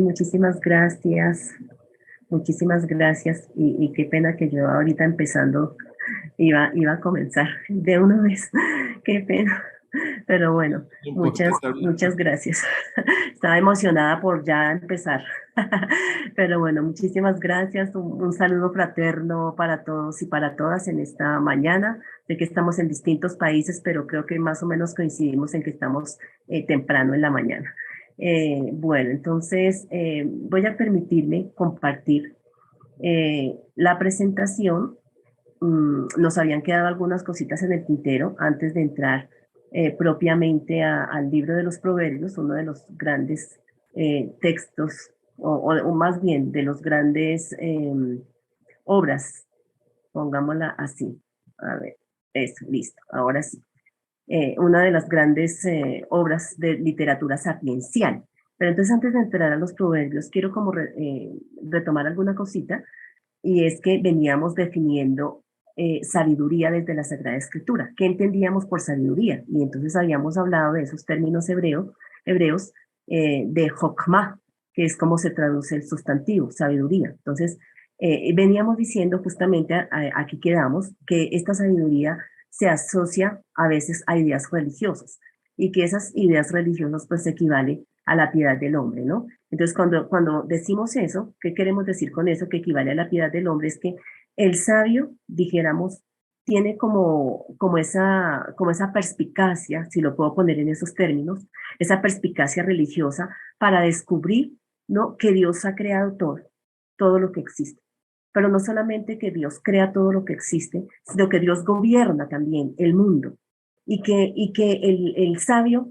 Muchísimas gracias, muchísimas gracias y qué pena que yo ahorita empezando iba a comenzar de una vez, qué pena, pero bueno, No importa, muchas, está bien. muchas gracias. Estaba emocionada por ya empezar, pero bueno, muchísimas gracias, un saludo fraterno para todos y para todas en esta mañana. Sé que estamos en distintos países, pero creo que más o menos coincidimos en que estamos temprano en la mañana. Bueno, entonces voy a permitirme compartir la presentación. Nos habían quedado algunas cositas en el tintero antes de entrar propiamente al libro de los Proverbios, uno de los grandes textos, o más bien de los grandes obras, pongámosla así. A ver, eso, listo, ahora sí. Una de las grandes obras de literatura sapiencial. Pero entonces antes de entrar a los proverbios, quiero como retomar alguna cosita, y es que veníamos definiendo sabiduría desde la Sagrada Escritura. ¿Qué entendíamos por sabiduría? Y entonces habíamos hablado de esos términos hebreos de Jokmah, que es como se traduce el sustantivo, sabiduría. Entonces, veníamos diciendo justamente, aquí quedamos, que esta sabiduría se asocia a veces a ideas religiosas y que esas ideas religiosas pues equivalen a la piedad del hombre, ¿no? Entonces, cuando decimos eso, ¿qué queremos decir con eso? Que equivale a la piedad del hombre, es que el sabio, dijéramos, tiene como esa perspicacia, si lo puedo poner en esos términos, esa perspicacia religiosa para descubrir, ¿no?, que Dios ha creado todo lo que existe. Pero no solamente que Dios crea todo lo que existe, sino que Dios gobierna también el mundo y que el sabio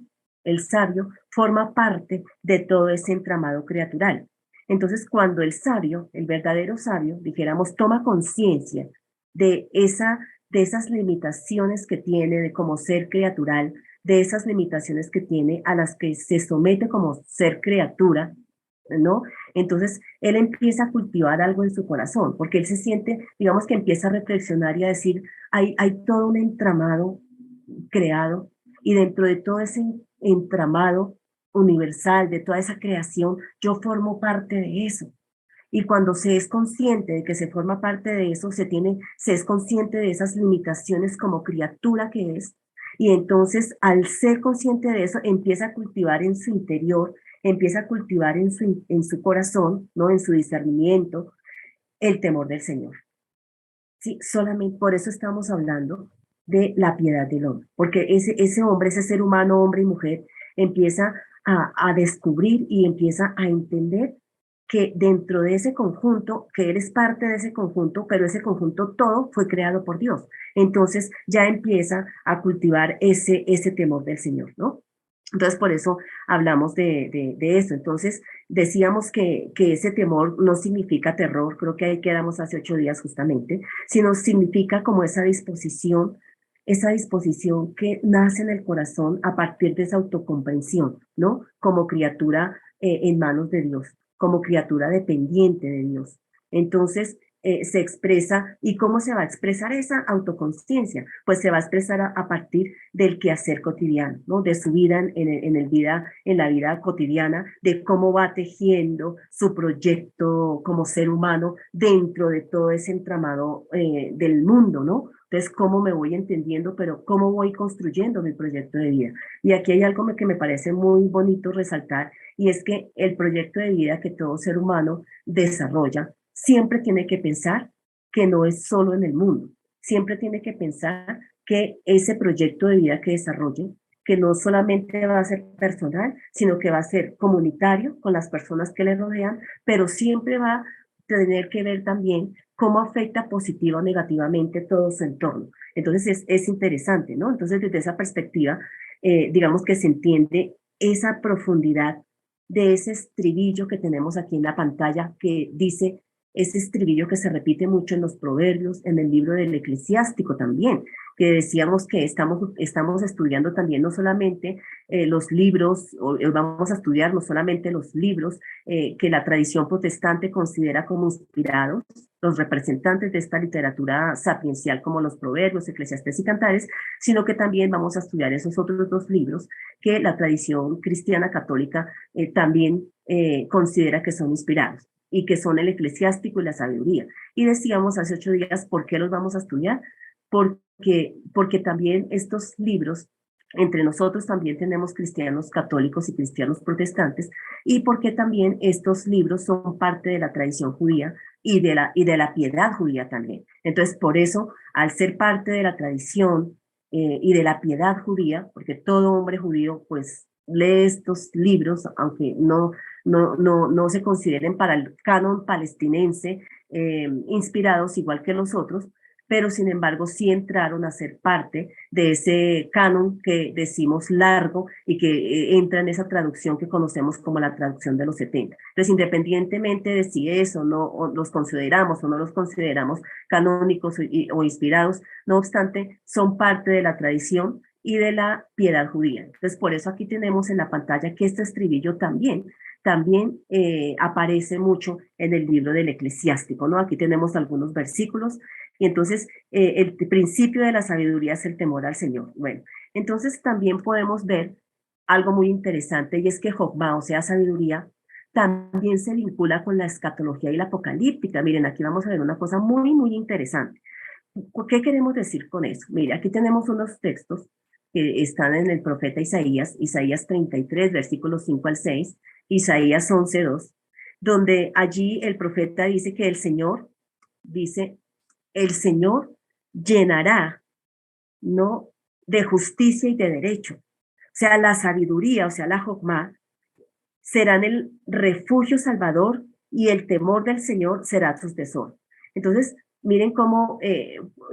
forma parte de todo ese entramado creatural. Entonces, cuando el sabio, el verdadero sabio, dijéramos, toma conciencia de de esas limitaciones que tiene de como ser creatural, de esas limitaciones que tiene a las que se somete como ser criatura, ¿no? Entonces, él empieza a cultivar algo en su corazón, porque él se siente, digamos que empieza a reflexionar y a decir, hay todo un entramado creado y dentro de todo ese entramado universal, de toda esa creación, yo formo parte de eso. Y cuando se es consciente de que se forma parte de eso, se es consciente de esas limitaciones como criatura que es, y entonces al ser consciente de eso, empieza a cultivar en su interior, empieza a cultivar en su corazón, ¿no?, en su discernimiento, el temor del Señor. Sí, solamente por eso estamos hablando de la piedad del hombre, porque ese hombre, ese ser humano, hombre y mujer, empieza a descubrir y empieza a entender que dentro de ese conjunto, que él es parte de ese conjunto, pero ese conjunto todo fue creado por Dios. Entonces ya empieza a cultivar ese temor del Señor, ¿no? Entonces, por eso hablamos de eso. Entonces, decíamos que ese temor no significa terror, creo que ahí quedamos hace 8 días justamente, sino significa como esa disposición que nace en el corazón a partir de esa autocomprensión, ¿no? Como criatura en manos de Dios, como criatura dependiente de Dios. Entonces, se expresa, ¿y cómo se va a expresar esa autoconciencia? Pues se va a expresar a partir del quehacer cotidiano, ¿no? De su vida en la vida cotidiana, de cómo va tejiendo su proyecto como ser humano dentro de todo ese entramado del mundo, ¿no? Entonces, cómo me voy entendiendo, pero cómo voy construyendo mi proyecto de vida. Y aquí hay algo que me parece muy bonito resaltar, y es que el proyecto de vida que todo ser humano desarrolla siempre tiene que pensar que no es solo en el mundo, siempre tiene que pensar que ese proyecto de vida que desarrolle, que no solamente va a ser personal, sino que va a ser comunitario con las personas que le rodean, pero siempre va a tener que ver también cómo afecta positiva o negativamente todo su entorno. Entonces es interesante, ¿no? Entonces desde esa perspectiva, digamos que se entiende esa profundidad de ese estribillo que tenemos aquí en la pantalla que dice, ese estribillo que se repite mucho en los proverbios, en el libro del Eclesiástico también, que decíamos que estamos estudiando también no solamente los libros, vamos a estudiar no solamente los libros que la tradición protestante considera como inspirados, los representantes de esta literatura sapiencial como los proverbios, Eclesiastés y Cantares, sino que también vamos a estudiar esos otros dos libros que la tradición cristiana católica también considera que son inspirados y que son el eclesiástico y la sabiduría. Y decíamos hace 8 días, ¿por qué los vamos a estudiar? Porque también estos libros, entre nosotros también tenemos cristianos católicos y cristianos protestantes, y porque también estos libros son parte de la tradición judía y de la piedad judía también. Entonces, por eso, al ser parte de la tradición y de la piedad judía, porque todo hombre judío pues lee estos libros, aunque no se consideren para el canon palestinense inspirados igual que los otros, pero sin embargo sí entraron a ser parte de ese canon que decimos largo y que entra en esa traducción que conocemos como la traducción de los 70. Entonces, independientemente de si eso no o los consideramos o no los consideramos canónicos o inspirados, no obstante, son parte de la tradición y de la piedad judía. Entonces, por eso aquí tenemos en la pantalla que este estribillo también aparece mucho en el libro del Eclesiástico, ¿no? Aquí tenemos algunos versículos y entonces el principio de la sabiduría es el temor al Señor. Bueno, entonces también podemos ver algo muy interesante y es que Jokmah, o sea, sabiduría, también se vincula con la escatología y la apocalíptica. Miren, aquí vamos a ver una cosa muy, muy interesante. ¿Qué queremos decir con eso? Mire, aquí tenemos unos textos que están en el profeta Isaías, Isaías 33, versículos 5 al 6, Isaías 11, 2, donde allí el profeta dice que dice, el Señor llenará, ¿no? De justicia y de derecho. O sea, la sabiduría, o sea, la Jokmah, serán el refugio salvador y el temor del Señor será su tesoro. Entonces, miren cómo,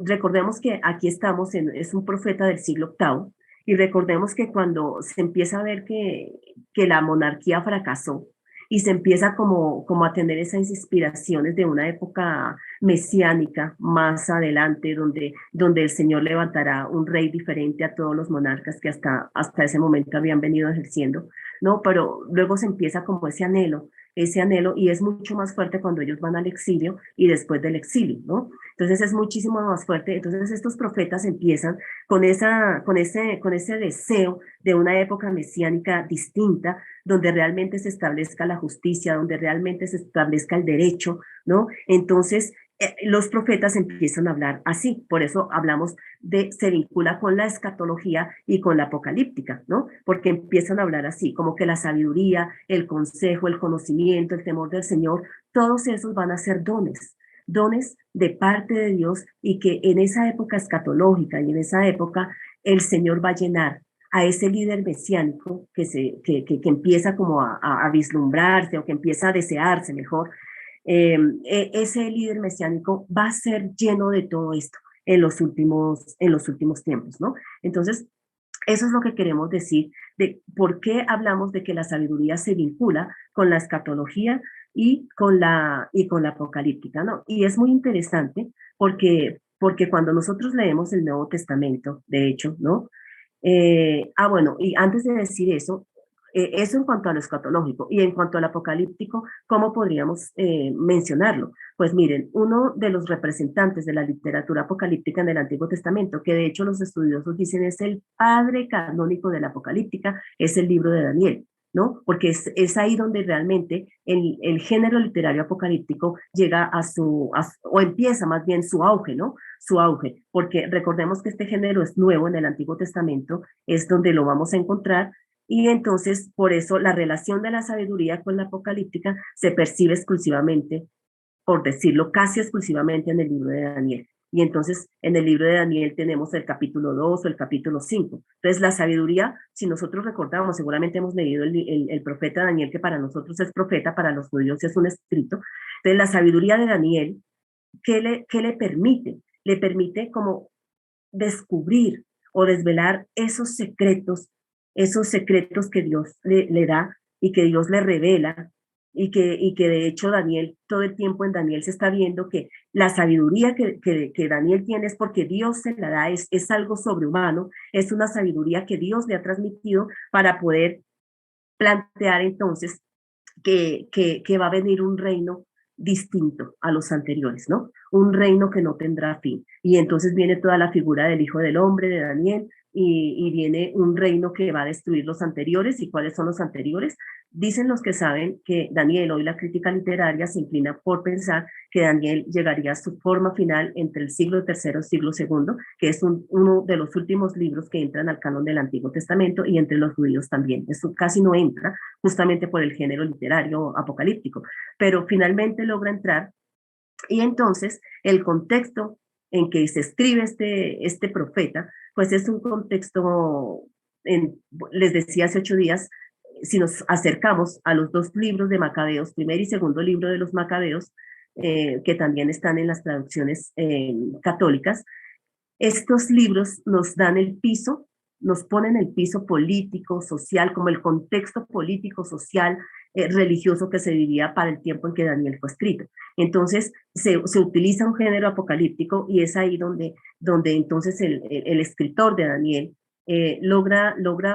recordemos que aquí estamos, es un profeta del siglo octavo, y recordemos que cuando se empieza a ver que la monarquía fracasó y se empieza como a tener esas inspiraciones de una época mesiánica más adelante, donde el Señor levantará un rey diferente a todos los monarcas que hasta ese momento habían venido ejerciendo, ¿no? Pero luego se empieza como ese anhelo, y es mucho más fuerte cuando ellos van al exilio y después del exilio, ¿no? Entonces es muchísimo más fuerte. Entonces estos profetas empiezan con ese deseo de una época mesiánica distinta, donde realmente se establezca la justicia, donde realmente se establezca el derecho, ¿no? Entonces, los profetas empiezan a hablar así, por eso hablamos se vincula con la escatología y con la apocalíptica, ¿no? Porque empiezan a hablar así, como que la sabiduría, el consejo, el conocimiento, el temor del Señor, todos esos van a ser dones de parte de Dios, y que en esa época escatológica y en esa época el Señor va a llenar a ese líder mesiánico que empieza como a vislumbrarse, o que empieza a desearse mejor. Ese líder mesiánico va a ser lleno de todo esto en los últimos tiempos, ¿no? Entonces, eso es lo que queremos decir de por qué hablamos de que la sabiduría se vincula con la escatología y con la apocalíptica, ¿no? Y es muy interesante porque cuando nosotros leemos el Nuevo Testamento, de hecho, ¿no? Bueno, y antes de decir eso en cuanto a lo escatológico, y en cuanto al apocalíptico, ¿cómo podríamos mencionarlo? Pues miren, uno de los representantes de la literatura apocalíptica en el Antiguo Testamento, que de hecho los estudiosos dicen es el padre canónico de la apocalíptica, es el libro de Daniel, ¿no? Porque es ahí donde realmente el género literario apocalíptico llega o empieza más bien su auge, ¿no? Su auge, porque recordemos que este género es nuevo en el Antiguo Testamento, es donde lo vamos a encontrar, y entonces por eso la relación de la sabiduría con la apocalíptica se percibe exclusivamente, por decirlo casi exclusivamente, en el libro de Daniel. Y entonces en el libro de Daniel tenemos el capítulo 2 o el capítulo 5. Entonces la sabiduría, si nosotros recordamos, seguramente hemos leído el profeta Daniel, que para nosotros es profeta, para los judíos es un escrito. Entonces la sabiduría de Daniel, ¿qué le permite? Le permite como descubrir o desvelar esos secretos que Dios le da y que Dios le revela, y que de hecho Daniel, todo el tiempo en Daniel se está viendo que la sabiduría que Daniel tiene es porque Dios se la da, es algo sobrehumano, es una sabiduría que Dios le ha transmitido para poder plantear entonces que va a venir un reino distinto a los anteriores, ¿no? Un reino que no tendrá fin. Y entonces viene toda la figura del Hijo del Hombre, de Daniel, y viene un reino que va a destruir los anteriores. ¿Y cuáles son los anteriores? Dicen los que saben que Daniel, hoy la crítica literaria se inclina por pensar que Daniel llegaría a su forma final entre el siglo III y siglo II, que es uno de los últimos libros que entran al canon del Antiguo Testamento, y entre los judíos también. Eso casi no entra, justamente por el género literario apocalíptico, pero finalmente logra entrar. Y entonces el contexto en que se escribe este profeta, pues es un contexto, en, les decía hace 8 días, si nos acercamos a los dos libros de Macabeos, primer y segundo libro de los Macabeos, que también están en las traducciones católicas, estos libros nos dan el piso, nos ponen el piso político, social, como el contexto político, social, religioso que se vivía para el tiempo en que Daniel fue escrito. Entonces, se utiliza un género apocalíptico y es ahí donde entonces el escritor de Daniel logra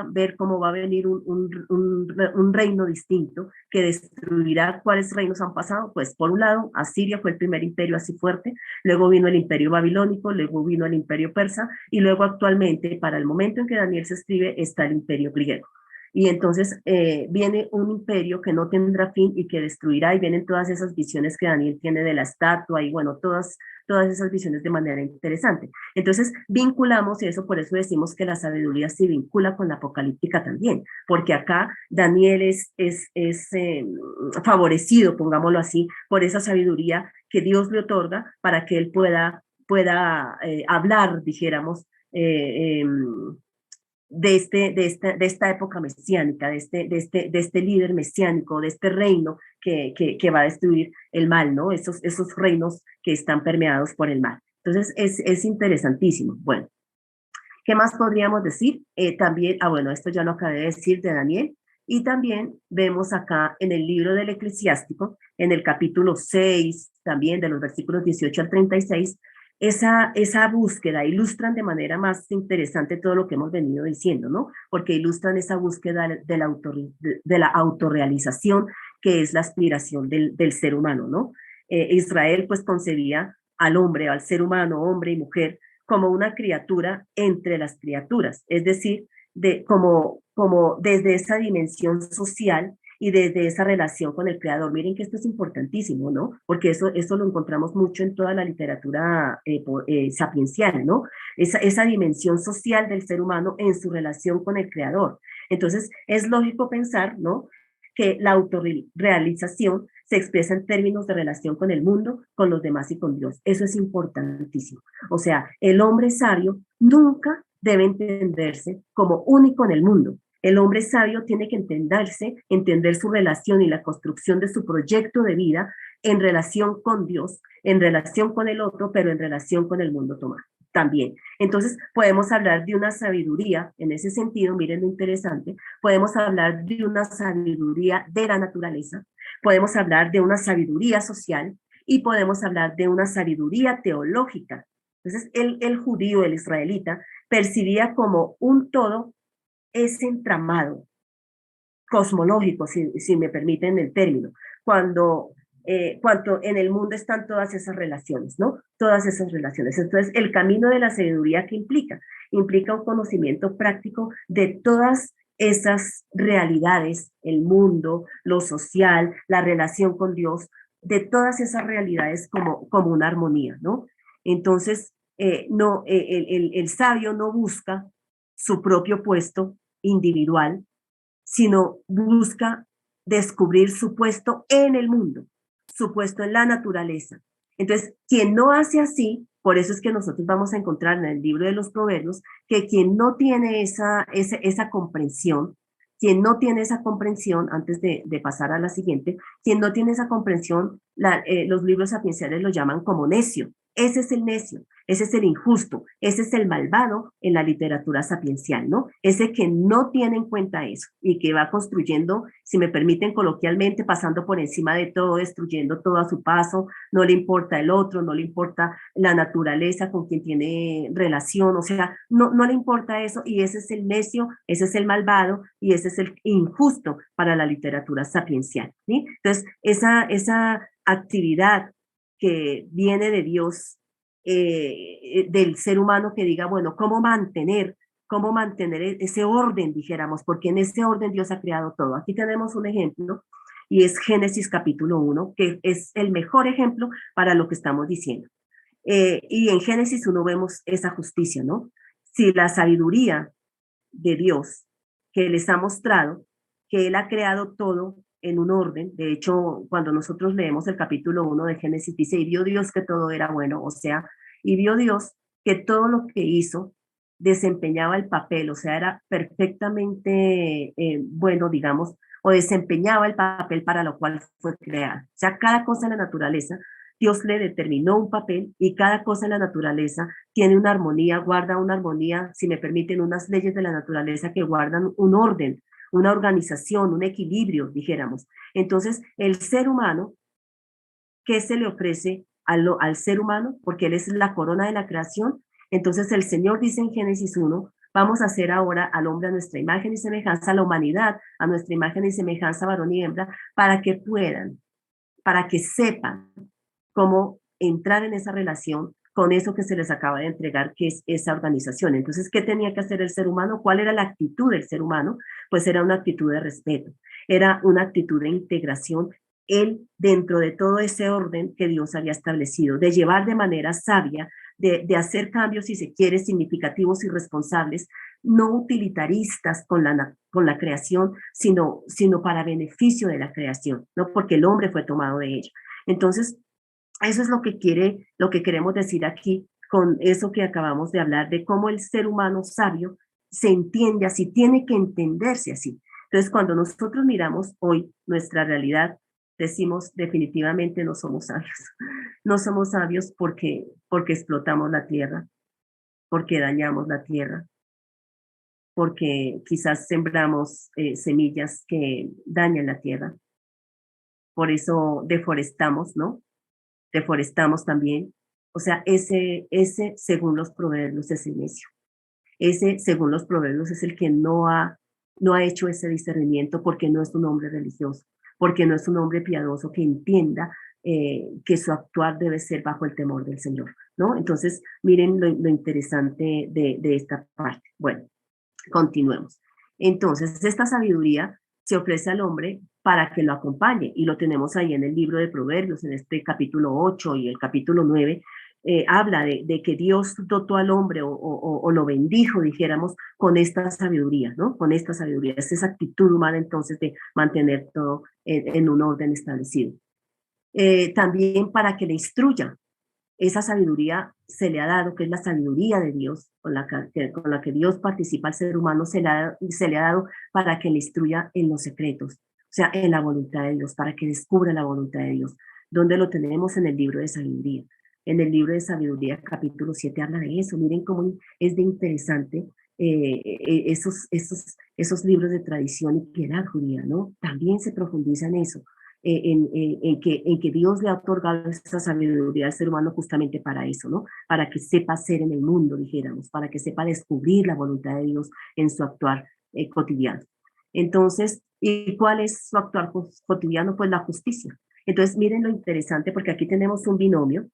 ver cómo va a venir un reino distinto que destruirá. ¿Cuáles reinos han pasado? Pues por un lado, Asiria fue el primer imperio así fuerte, luego vino el imperio babilónico, luego vino el imperio persa y luego actualmente, para el momento en que Daniel se escribe, está el imperio griego. Y entonces viene un imperio que no tendrá fin y que destruirá, y vienen todas esas visiones que Daniel tiene de la estatua y bueno, todas esas visiones de manera interesante. Entonces vinculamos, y eso por eso decimos que la sabiduría se vincula con la apocalíptica también, porque acá Daniel es favorecido, pongámoslo así, por esa sabiduría que Dios le otorga para que él pueda hablar, dijéramos, eh, eh, de esta época mesiánica, de este líder mesiánico, de este reino que va a destruir el mal, ¿no? Esos reinos que están permeados por el mal. Entonces, es interesantísimo. Bueno, ¿qué más podríamos decir? También, bueno, esto ya lo acabé de decir de Daniel, y también vemos acá en el libro del Eclesiástico, en el capítulo 6, también de los versículos 18 al 36, esa búsqueda, ilustran de manera más interesante todo lo que hemos venido diciendo, ¿no? Porque ilustran esa búsqueda de la autorrealización, que es la aspiración del ser humano, ¿no? Israel pues concebía al hombre, al ser humano, hombre y mujer, como una criatura entre las criaturas, es decir, como desde esa dimensión social y desde esa relación con el creador. Miren que esto es importantísimo, ¿no? Porque eso lo encontramos mucho en toda la literatura sapiencial, ¿no? Esa dimensión social del ser humano en su relación con el creador. Entonces, es lógico pensar, ¿no?, que la autorrealización se expresa en términos de relación con el mundo, con los demás y con Dios. Eso es importantísimo. O sea, el hombre sabio nunca debe entenderse como único en el mundo. El hombre sabio tiene que entenderse, entender su relación y la construcción de su proyecto de vida en relación con Dios, en relación con el otro, pero en relación con el mundo también. Entonces, podemos hablar de una sabiduría en ese sentido. Miren lo interesante, podemos hablar de una sabiduría de la naturaleza, podemos hablar de una sabiduría social y podemos hablar de una sabiduría teológica. Entonces, el judío, el israelita, percibía como un todo ese entramado cosmológico, si me permiten el término, cuando en el mundo están todas esas relaciones, ¿no? Todas esas relaciones. Entonces, el camino de la sabiduría, ¿qué implica? Implica un conocimiento práctico de todas esas realidades, el mundo, lo social, la relación con Dios, de todas esas realidades como una armonía, ¿no? Entonces, no, el sabio no busca su propio puesto individual, sino busca descubrir su puesto en el mundo, su puesto en la naturaleza. Entonces, quien no hace así, por eso es que nosotros vamos a encontrar en el libro de los Proverbios que quien no tiene esa comprensión, quien no tiene esa comprensión, antes de pasar a la siguiente, quien no tiene esa comprensión, los libros sapienciales lo llaman como necio. Ese es el necio, ese es el injusto, ese es el malvado en la literatura sapiencial, ¿no? Ese que no tiene en cuenta eso y que va construyendo, si me permiten coloquialmente, pasando por encima de todo, destruyendo todo a su paso, no le importa el otro, no le importa la naturaleza con quien tiene relación, o sea, no le importa eso, y ese es el necio, ese es el malvado y ese es el injusto para la literatura sapiencial, ¿sí? Entonces, esa actividad que viene de Dios, del ser humano, que diga, bueno, ¿cómo mantener cómo mantener ese orden, dijéramos, porque en ese orden Dios ha creado todo. Aquí tenemos un ejemplo y es Génesis capítulo 1, que es el mejor ejemplo para lo que estamos diciendo. Y en Génesis 1 vemos esa justicia, ¿no? Si la sabiduría de Dios que les ha mostrado que Él ha creado todo en un orden. De hecho, cuando nosotros leemos el capítulo 1 de Génesis, dice, y vio Dios que todo era bueno, o sea, y vio Dios que todo lo que hizo desempeñaba el papel, o sea, era perfectamente bueno, digamos, o desempeñaba el papel para lo cual fue creado. O sea, cada cosa en la naturaleza, Dios le determinó un papel y cada cosa en la naturaleza tiene una armonía, guarda una armonía, si me permiten, unas leyes de la naturaleza que guardan un orden, una organización, un equilibrio, dijéramos. Entonces, el ser humano, ¿qué se le ofrece al ser humano? Porque él es la corona de la creación. Entonces, el Señor dice en Génesis 1, vamos a hacer ahora al hombre a nuestra imagen y semejanza, a la humanidad a nuestra imagen y semejanza, varón y hembra, para que puedan, para que sepan cómo entrar en esa relación con eso que se les acaba de entregar, que es esa organización. Entonces, ¿qué tenía que hacer el ser humano? ¿Cuál era la actitud del ser humano? Pues era una actitud de respeto, era una actitud de integración, él dentro de todo ese orden que Dios había establecido, de llevar de manera sabia, de hacer cambios, si se quiere, significativos y responsables, no utilitaristas con la creación, sino para beneficio de la creación, no porque el hombre fue tomado de ella. Entonces, eso es lo que queremos decir aquí con eso que acabamos de hablar, de cómo el ser humano sabio se entiende así, tiene que entenderse así. Entonces, cuando nosotros miramos hoy nuestra realidad, decimos definitivamente no somos sabios. No somos sabios porque explotamos la tierra, porque dañamos la tierra, porque quizás sembramos semillas que dañan la tierra. Por eso deforestamos, ¿no? Deforestamos también. O sea, ese según los proverbios es el necio. Ese, según los proverbios, es el que no ha hecho ese discernimiento porque no es un hombre religioso, porque no es un hombre piadoso que entienda que su actuar debe ser bajo el temor del Señor, ¿no? Entonces, miren lo interesante de esta parte. Bueno, continuemos. Entonces, esta sabiduría se ofrece al hombre para que lo acompañe y lo tenemos ahí en el libro de Proverbios, en este capítulo 8 y el capítulo 9, habla de que Dios dotó al hombre o lo bendijo, dijéramos, con esta sabiduría, ¿no? Con esta sabiduría, es esa actitud humana entonces de mantener todo en un orden establecido. También para que le instruya, esa sabiduría se le ha dado, que es la sabiduría de Dios, con la que Dios participa al ser humano, se le ha dado para que le instruya en los secretos, o sea, en la voluntad de Dios, para que descubra la voluntad de Dios. ¿Dónde lo tenemos? En el libro de sabiduría. En el libro de sabiduría, capítulo 7, habla de eso. Miren cómo es de interesante esos libros de tradición y piedad judía, ¿no? También se profundiza en eso en que Dios le ha otorgado esa sabiduría al ser humano justamente para eso, ¿no? Para que sepa ser en el mundo, dijéramos, para que sepa descubrir la voluntad de Dios en su actuar cotidiano. Entonces, ¿y cuál es su actuar cotidiano? Pues la justicia. Entonces, miren lo interesante, porque aquí tenemos un binomio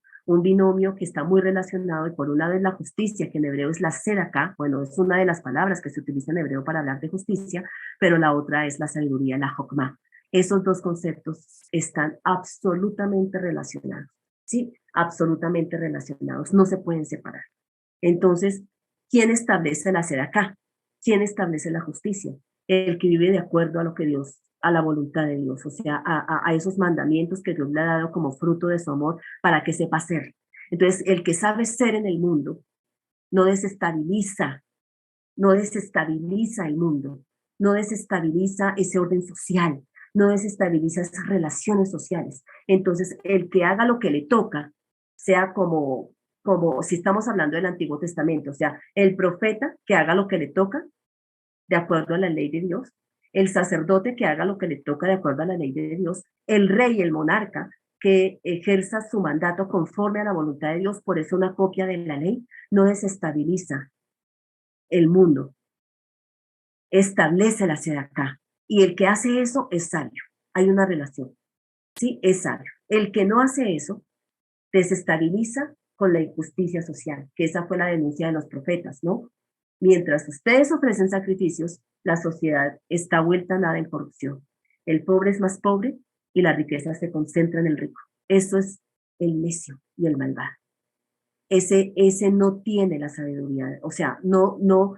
que está muy relacionado, y por un lado es la justicia, que en hebreo es la tzedakah, bueno, es una de las palabras que se utiliza en hebreo para hablar de justicia, pero la otra es la sabiduría, la jokmah. Esos dos conceptos están absolutamente relacionados, ¿sí? Absolutamente relacionados, no se pueden separar. Entonces, ¿quién establece la tzedakah? ¿Quién establece la justicia? El que vive de acuerdo a lo que Dios, a la voluntad de Dios, o sea, a esos mandamientos que Dios le ha dado como fruto de su amor para que sepa ser. Entonces, el que sabe ser en el mundo no desestabiliza, no desestabiliza el mundo, no desestabiliza ese orden social, no desestabiliza esas relaciones sociales. Entonces, el que haga lo que le toca, sea como si estamos hablando del Antiguo Testamento, o sea, el profeta que haga lo que le toca de acuerdo a la ley de Dios, el sacerdote que haga lo que le toca de acuerdo a la ley de Dios, el rey, el monarca que ejerza su mandato conforme a la voluntad de Dios, por eso una copia de la ley no desestabiliza el mundo, establece la tzedakah. Y el que hace eso es sabio. Hay una relación. Sí, es sabio. El que no hace eso desestabiliza con la injusticia social, que esa fue la denuncia de los profetas, ¿no? Mientras ustedes ofrecen sacrificios, la sociedad está vuelta a nada en corrupción. El pobre es más pobre y la riqueza se concentra en el rico. Eso es el necio y el malvado. Ese no tiene la sabiduría, o sea, no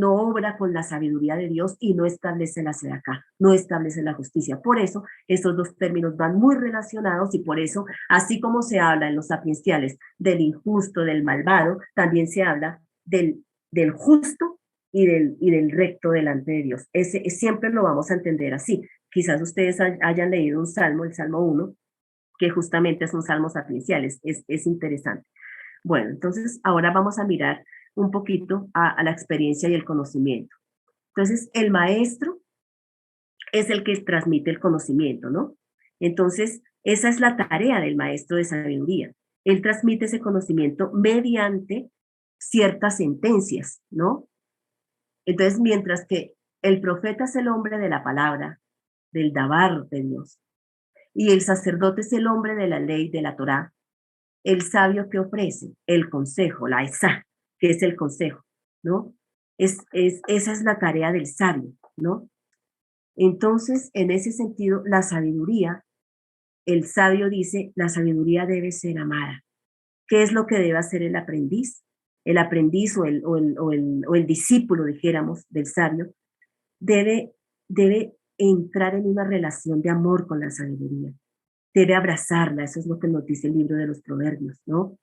obra con la sabiduría de Dios y no establece la sedacá, no establece la justicia. Por eso, estos dos términos van muy relacionados y por eso, así como se habla en los sapienciales del injusto, del malvado, también se habla del justo y del recto delante de Dios. Siempre lo vamos a entender así. Quizás ustedes hayan leído un salmo, el Salmo 1, que justamente es un salmo sapiencial, es interesante. Bueno, entonces ahora vamos a mirar un poquito a la experiencia y el conocimiento. Entonces, el maestro es el que transmite el conocimiento, ¿no? Entonces, esa es la tarea del maestro de sabiduría. Él transmite ese conocimiento mediante ciertas sentencias, ¿no? Entonces, mientras que el profeta es el hombre de la palabra, del dabar de Dios, y el sacerdote es el hombre de la ley, de la Torá, el sabio que ofrece el consejo, la esa, que es el consejo, ¿no? Esa es la tarea del sabio, ¿no? Entonces, en ese sentido, la sabiduría, el sabio dice, la sabiduría debe ser amada. ¿Qué es lo que debe hacer el aprendiz? El aprendiz o el discípulo, dijéramos, del sabio, debe entrar en una relación de amor con la sabiduría. Debe abrazarla, eso es lo que nos dice el libro de los Proverbios, ¿no?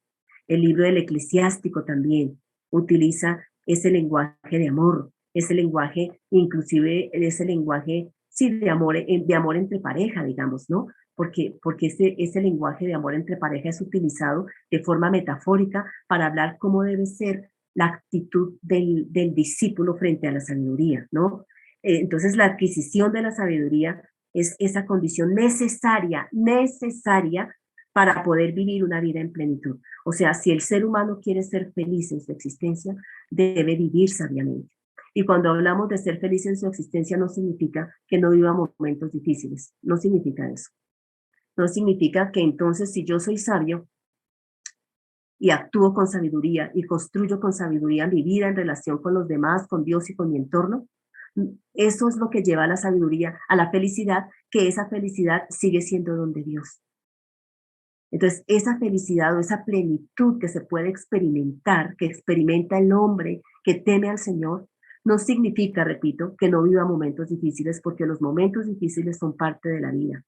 El libro del Eclesiástico también utiliza ese lenguaje de amor, ese lenguaje, inclusive ese lenguaje, sí, de amor entre pareja, digamos, ¿no? Porque ese lenguaje de amor entre pareja es utilizado de forma metafórica para hablar cómo debe ser la actitud del discípulo frente a la sabiduría, ¿no? Entonces, la adquisición de la sabiduría es esa condición necesaria para poder vivir una vida en plenitud. O sea, si el ser humano quiere ser feliz en su existencia, debe vivir sabiamente. Y cuando hablamos de ser feliz en su existencia, no significa que no viva momentos difíciles, no significa eso. No significa que entonces si yo soy sabio y actúo con sabiduría y construyo con sabiduría mi vida en relación con los demás, con Dios y con mi entorno, eso es lo que lleva a la sabiduría, a la felicidad, que esa felicidad sigue siendo don de Dios. Entonces, esa felicidad o esa plenitud que se puede experimentar, que experimenta el hombre que teme al Señor, no significa, repito, que no viva momentos difíciles, porque los momentos difíciles son parte de la vida,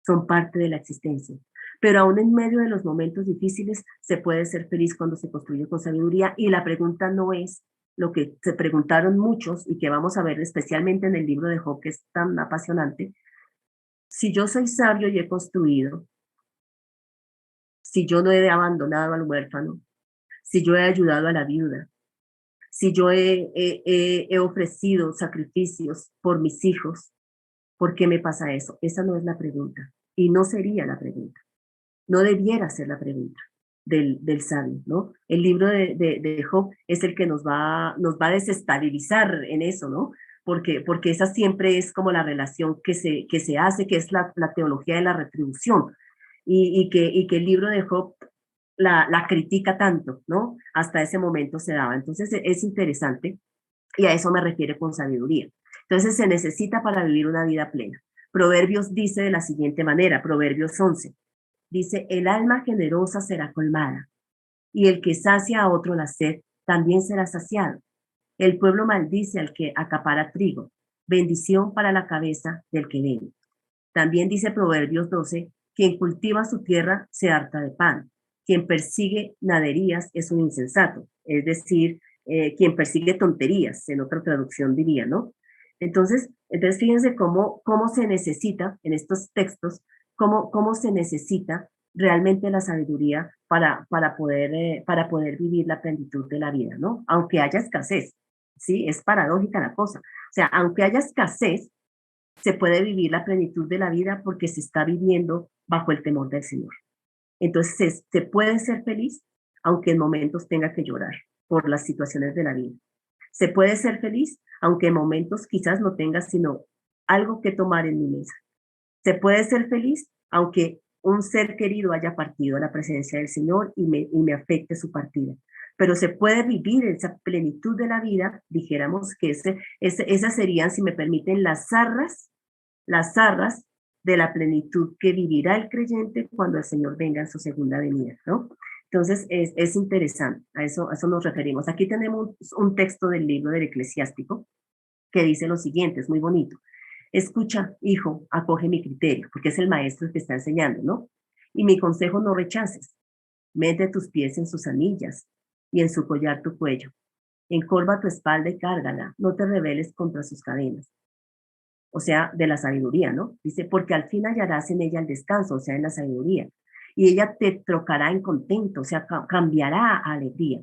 son parte de la existencia. Pero aún en medio de los momentos difíciles se puede ser feliz cuando se construye con sabiduría y la pregunta no es lo que se preguntaron muchos y que vamos a ver especialmente en el libro de Job, que es tan apasionante. Si yo soy sabio y he construido, si yo no he abandonado al huérfano, si yo he ayudado a la viuda, si yo he ofrecido sacrificios por mis hijos, ¿por qué me pasa eso? Esa no es la pregunta y no sería la pregunta. No debiera ser la pregunta del sabio, ¿no? El libro de Job es el que nos va a desestabilizar en eso, ¿no? Porque esa siempre es como la relación que se hace, que es la teología de la retribución, y que el libro de Job la critica tanto, ¿no? Hasta ese momento se daba. Entonces es interesante y a eso me refiero con sabiduría. Entonces se necesita para vivir una vida plena. Proverbios dice de la siguiente manera, Proverbios 11, dice, el alma generosa será colmada y el que sacia a otro la sed también será saciado. El pueblo maldice al que acapara trigo, bendición para la cabeza del que vende. También dice Proverbios 12, quien cultiva su tierra se harta de pan, quien persigue naderías es un insensato, es decir, quien persigue tonterías, en otra traducción diría, ¿no? Entonces fíjense cómo se necesita en estos textos, cómo se necesita realmente la sabiduría para poder vivir la plenitud de la vida, ¿no? Aunque haya escasez, ¿sí? Es paradójica la cosa. O sea, aunque haya escasez, se puede vivir la plenitud de la vida porque se está viviendo bajo el temor del Señor. Entonces, se puede ser feliz aunque en momentos tenga que llorar por las situaciones de la vida. Se puede ser feliz aunque en momentos quizás no tenga sino algo que tomar en mi mesa. Se puede ser feliz aunque un ser querido haya partido a la presencia del Señor y me afecte su partida. pero se puede vivir esa plenitud de la vida, dijéramos que esas serían, si me permiten, las zarras de la plenitud que vivirá el creyente cuando el Señor venga en su segunda venida, ¿no? Entonces, es interesante, a eso nos referimos. Aquí tenemos un texto del libro del Eclesiástico que dice lo siguiente, es muy bonito. Escucha, hijo, acoge mi criterio, porque es el maestro el que está enseñando, ¿no? Y mi consejo no rechaces. Mete tus pies en sus anillas y en su collar tu cuello. Encorva tu espalda y cárgala. No te rebeles contra sus cadenas. O sea, de la sabiduría, ¿no? Dice, porque al fin hallarás en ella el descanso, o sea, en la sabiduría. Y ella te trocará en contento, o sea, cambiará a alegría.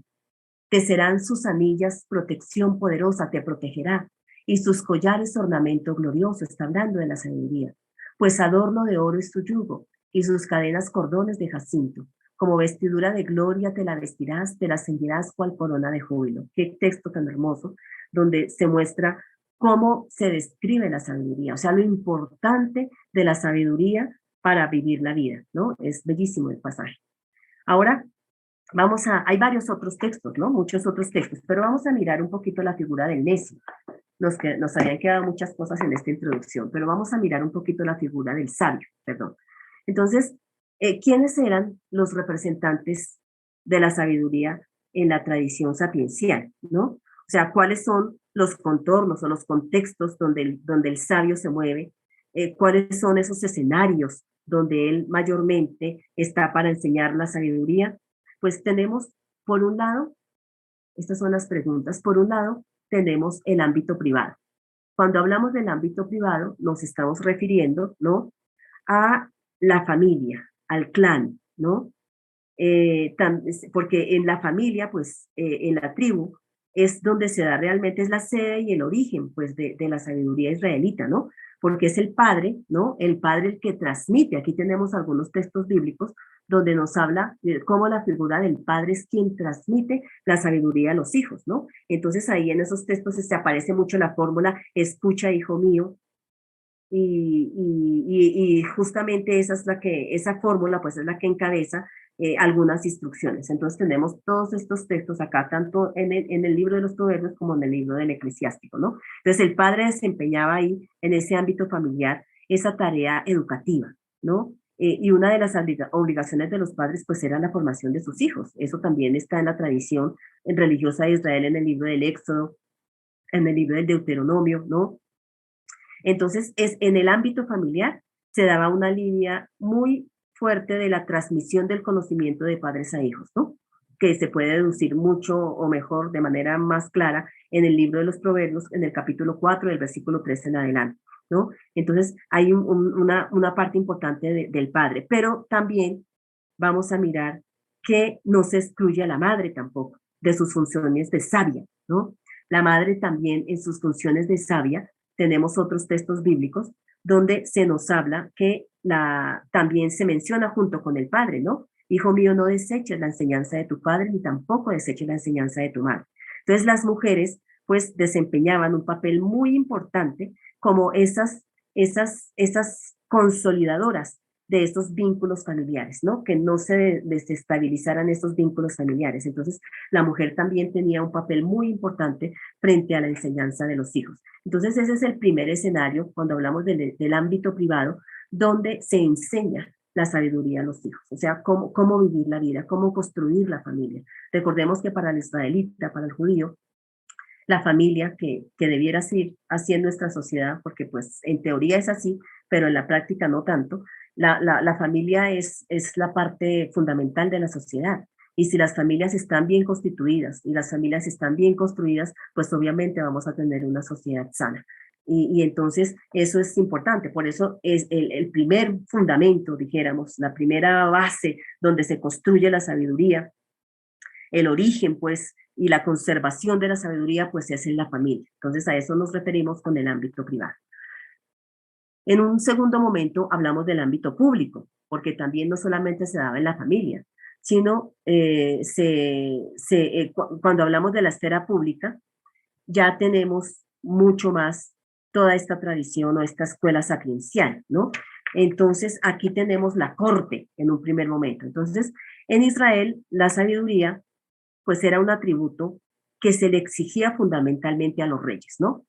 Te serán sus anillas protección poderosa, te protegerá. Y sus collares ornamento glorioso, está hablando de la sabiduría. Pues adorno de oro es tu yugo, y sus cadenas cordones de jacinto. Como vestidura de gloria te la vestirás, te la ceñirás cual corona de júbilo. Qué texto tan hermoso, donde se muestra cómo se describe la sabiduría, o sea, lo importante de la sabiduría para vivir la vida, ¿no? Es bellísimo el pasaje. Ahora, hay varios otros textos, ¿no? Muchos otros textos, pero vamos a mirar un poquito la figura del necio. Nos habían quedado muchas cosas en esta introducción, pero vamos a mirar un poquito la figura del sabio, perdón. Entonces, ¿quiénes eran los representantes de la sabiduría en la tradición sapiencial, ¿no? O sea, ¿cuáles son los contornos o los contextos donde el sabio se mueve? ¿Cuáles son esos escenarios donde él mayormente está para enseñar la sabiduría? Pues tenemos, por un lado, estas son las preguntas, por un lado, tenemos el ámbito privado. Cuando hablamos del ámbito privado, nos estamos refiriendo, ¿no?, a la familia, al clan, ¿no? Porque en la familia, pues, en la tribu, es donde se da realmente, es la sede y el origen, pues, de la sabiduría israelita, ¿no? Porque es el padre, ¿no? El padre el que transmite. Aquí tenemos algunos textos bíblicos donde nos habla de cómo la figura del padre es quien transmite la sabiduría a los hijos, ¿no? Entonces ahí en esos textos se aparece mucho la fórmula, escucha, hijo mío, y justamente esa fórmula pues es la que encabeza algunas instrucciones. Entonces tenemos todos estos textos acá, tanto en el libro de los Proverbios como en el libro del Eclesiástico, ¿no? Entonces el padre desempeñaba ahí, en ese ámbito familiar, esa tarea educativa, ¿no? Y una de las obligaciones de los padres pues era la formación de sus hijos. Eso también está en la tradición religiosa de Israel, en el libro del Éxodo, en el libro del Deuteronomio, ¿no? Entonces, en el ámbito familiar se daba una línea muy fuerte de la transmisión del conocimiento de padres a hijos, ¿no? Que se puede deducir mucho o mejor, de manera más clara, en el libro de los Proverbios, en el capítulo 4, del versículo 3 en adelante, ¿no? Entonces, hay una parte importante del padre, pero también vamos a mirar que no se excluye a la madre tampoco de sus funciones de sabia, ¿no? La madre también en sus funciones de sabia, tenemos otros textos bíblicos donde se nos habla que también se menciona junto con el padre, ¿no? Hijo mío, no deseches la enseñanza de tu padre ni tampoco deseches la enseñanza de tu madre. Entonces las mujeres pues desempeñaban un papel muy importante como esas consolidadoras de estos vínculos familiares, ¿no? Que no se desestabilizaran estos vínculos familiares. Entonces, la mujer también tenía un papel muy importante frente a la enseñanza de los hijos. Entonces, ese es el primer escenario cuando hablamos del ámbito privado, donde se enseña la sabiduría a los hijos, o sea, cómo vivir la vida, cómo construir la familia. Recordemos que para el israelita, para el judío, la familia que debiera ser así en nuestra sociedad, porque pues en teoría es así, pero en la práctica no tanto, la familia es la parte fundamental de la sociedad. Y si las familias están bien constituidas y las familias están bien construidas, pues obviamente vamos a tener una sociedad sana. Y entonces eso es importante, por eso es el primer fundamento, dijéramos, la primera base donde se construye la sabiduría, el origen, pues, y la conservación de la sabiduría, pues, es en la familia. Entonces, a eso nos referimos con el ámbito privado. En un segundo momento hablamos del ámbito público, porque también no solamente se daba en la familia, sino cuando hablamos de la esfera pública, ya tenemos mucho más toda esta tradición o esta escuela sapiencial, ¿no? Entonces, aquí tenemos la corte en un primer momento. Entonces, en Israel, la sabiduría pues era un atributo que se le exigía fundamentalmente a los reyes, ¿no?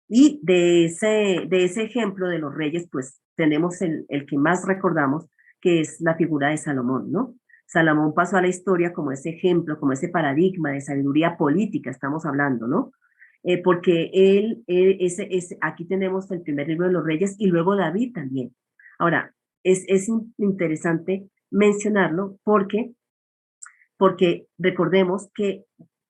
Y de ese ejemplo de los reyes, pues tenemos el que más recordamos, que es la figura de Salomón, ¿no? Salomón pasó a la historia como ese ejemplo, como ese paradigma de sabiduría política, estamos hablando, ¿no? Porque aquí tenemos el primer libro de los reyes y luego David también. Ahora, es interesante mencionarlo porque recordemos que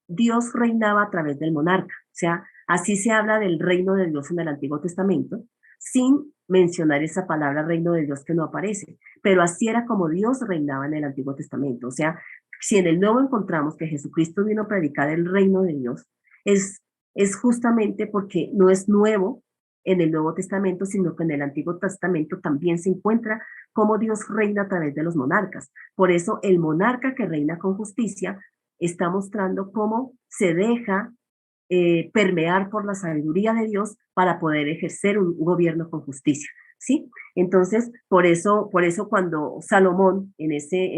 Dios reinaba a través del monarca, o sea, así se habla del reino de Dios en el Antiguo Testamento, sin mencionar esa palabra reino de Dios que no aparece, pero así era como Dios reinaba en el Antiguo Testamento, o sea, si en el Nuevo encontramos que Jesucristo vino a predicar el reino de Dios, es, es justamente porque no es nuevo en el Nuevo Testamento, sino que en el Antiguo Testamento también se encuentra cómo Dios reina a través de los monarcas. Por eso el monarca que reina con justicia está mostrando cómo se deja permear por la sabiduría de Dios para poder ejercer un gobierno con justicia, ¿sí? Entonces, por eso cuando Salomón en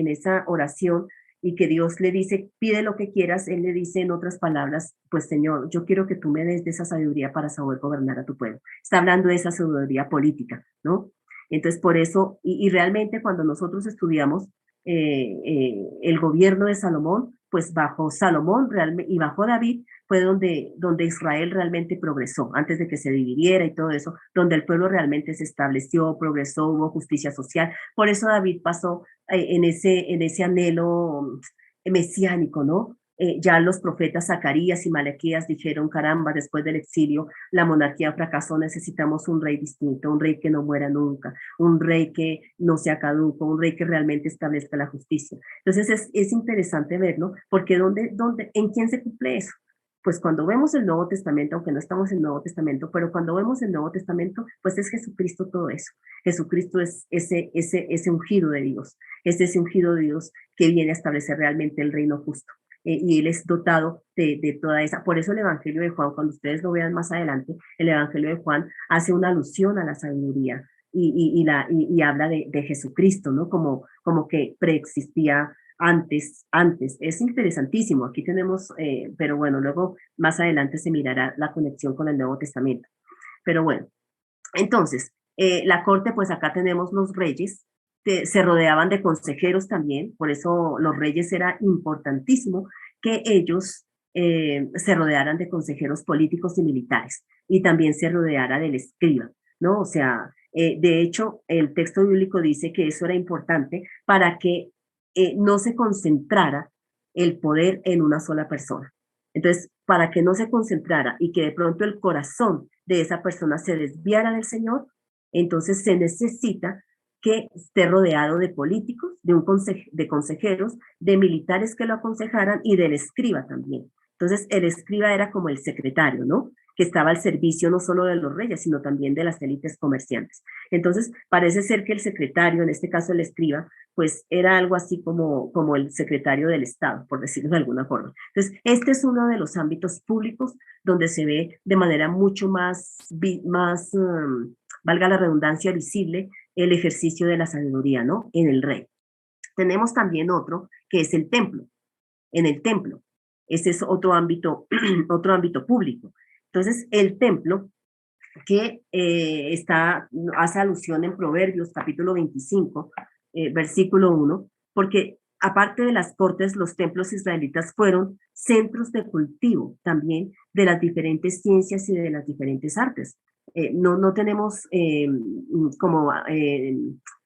esa oración y que Dios le dice, pide lo que quieras, él le dice en otras palabras, pues Señor, yo quiero que tú me des de esa sabiduría para saber gobernar a tu pueblo. Está hablando de esa sabiduría política, ¿no? Entonces, por eso, y realmente cuando nosotros estudiamos el gobierno de Salomón, pues bajo Salomón y bajo David fue donde Israel realmente progresó, antes de que se dividiera y todo eso, donde el pueblo realmente se estableció, progresó, hubo justicia social. Por eso David pasó en ese anhelo mesiánico, ¿no? Ya los profetas Zacarías y Malaquías dijeron, caramba, después del exilio, la monarquía fracasó, necesitamos un rey distinto, un rey que no muera nunca, un rey que no sea caduco, un rey que realmente establezca la justicia. Entonces es interesante verlo, porque ¿en quién se cumple eso? Pues cuando vemos el Nuevo Testamento, aunque no estamos en el Nuevo Testamento, pero cuando vemos el Nuevo Testamento, pues es Jesucristo todo eso. Jesucristo es ese ungido de Dios, es ese ungido de Dios que viene a establecer realmente el reino justo. Y él es dotado de toda esa. Por eso el Evangelio de Juan, cuando ustedes lo vean más adelante, el Evangelio de Juan hace una alusión a la sabiduría y habla de Jesucristo, ¿no? Como que preexistía antes. Es interesantísimo. Aquí tenemos, pero bueno, luego más adelante se mirará la conexión con el Nuevo Testamento. Pero bueno, entonces, la corte, pues acá tenemos los reyes, que se rodeaban de consejeros también, por eso los reyes era importantísimo que ellos se rodearan de consejeros políticos y militares, y también se rodeara del escriba, ¿no? O sea, de hecho, el texto bíblico dice que eso era importante para que no se concentrara el poder en una sola persona. Entonces, para que no se concentrara y que de pronto el corazón de esa persona se desviara del Señor, entonces se necesita que esté rodeado de políticos, de consejeros, de militares que lo aconsejaran y del escriba también. Entonces, el escriba era como el secretario, ¿no? Que estaba al servicio no solo de los reyes, sino también de las élites comerciantes. Entonces, parece ser que el secretario, en este caso el escriba, pues era algo así como el secretario del Estado, por decirlo de alguna forma. Entonces, este es uno de los ámbitos públicos donde se ve de manera mucho más valga la redundancia, visible el ejercicio de la sabiduría, ¿no? En el rey. Tenemos también otro que es el templo, en el templo. Ese es otro ámbito público. Entonces, el templo que hace alusión en Proverbios capítulo 25, versículo 1, porque aparte de las cortes, los templos israelitas fueron centros de cultivo también de las diferentes ciencias y de las diferentes artes. No tenemos como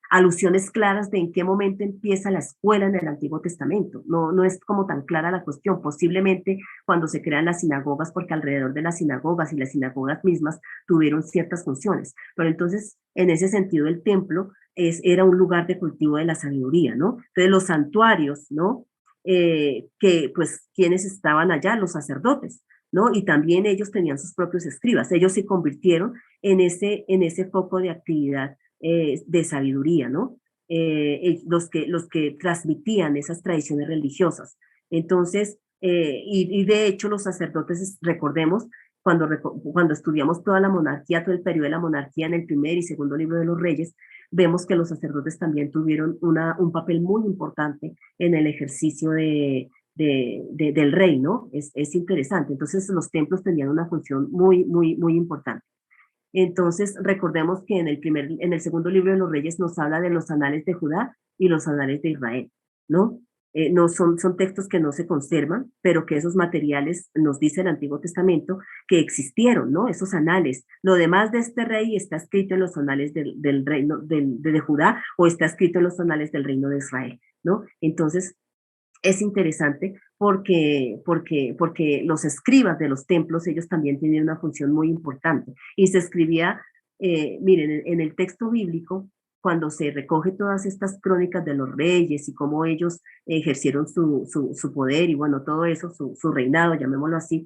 alusiones claras de en qué momento empieza la escuela en el Antiguo Testamento. No es como tan clara la cuestión. Posiblemente cuando se crean las sinagogas, porque alrededor de las sinagogas y las sinagogas mismas tuvieron ciertas funciones. Pero entonces, en ese sentido, el templo era un lugar de cultivo de la sabiduría, ¿no? Entonces, los santuarios, ¿no? Que pues quienes estaban allá, los sacerdotes, ¿no? Y también ellos tenían sus propios escribas. Ellos se convirtieron en ese foco de actividad de sabiduría, ¿no? Los que transmitían esas tradiciones religiosas. Entonces, y de hecho los sacerdotes, recordemos, cuando estudiamos toda la monarquía, todo el periodo de la monarquía en el primer y segundo libro de los reyes, vemos que los sacerdotes también tuvieron un papel muy importante en el ejercicio del rey, ¿no? Es interesante. Entonces los templos tenían una función muy, muy, muy importante. Entonces, recordemos que en el segundo libro de los Reyes nos habla de los anales de Judá y los anales de Israel, ¿no? No son textos que no se conservan, pero que esos materiales nos dice el Antiguo Testamento que existieron, ¿no? Esos anales. Lo demás de este rey está escrito en los anales del reino de Judá o está escrito en los anales del reino de Israel, ¿no? Entonces, es interesante porque los escribas de los templos, ellos también tienen una función muy importante. Y se escribía, miren, en el texto bíblico, cuando se recoge todas estas crónicas de los reyes y cómo ellos ejercieron su poder y bueno, todo eso, su reinado, llamémoslo así,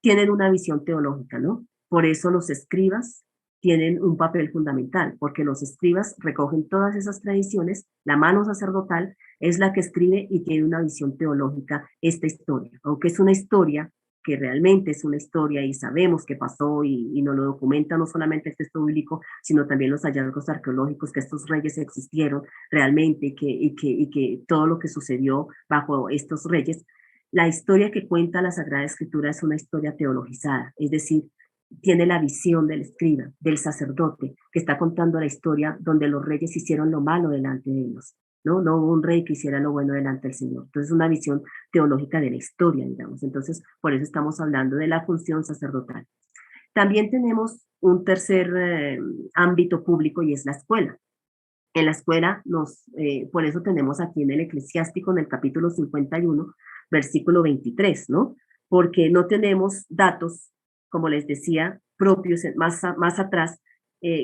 tienen una visión teológica, ¿no? Por eso los escribas tienen un papel fundamental, porque los escribas recogen todas esas tradiciones, la mano sacerdotal es la que escribe y tiene una visión teológica esta historia, aunque es una historia que realmente es una historia y sabemos qué pasó y nos lo documenta no solamente el texto bíblico, sino también los hallazgos arqueológicos que estos reyes existieron realmente y que todo lo que sucedió bajo estos reyes. La historia que cuenta la Sagrada Escritura es una historia teologizada, es decir, tiene la visión del escriba, del sacerdote, que está contando la historia donde los reyes hicieron lo malo delante de ellos, ¿no? No hubo un rey que hiciera lo bueno delante del Señor. Entonces, una visión teológica de la historia, digamos. Entonces, por eso estamos hablando de la función sacerdotal. También tenemos un tercer ámbito público y es la escuela. En la escuela, por eso tenemos aquí en el Eclesiástico, en el capítulo 51, versículo 23, ¿no? Porque no tenemos datos, como les decía, propios más atrás,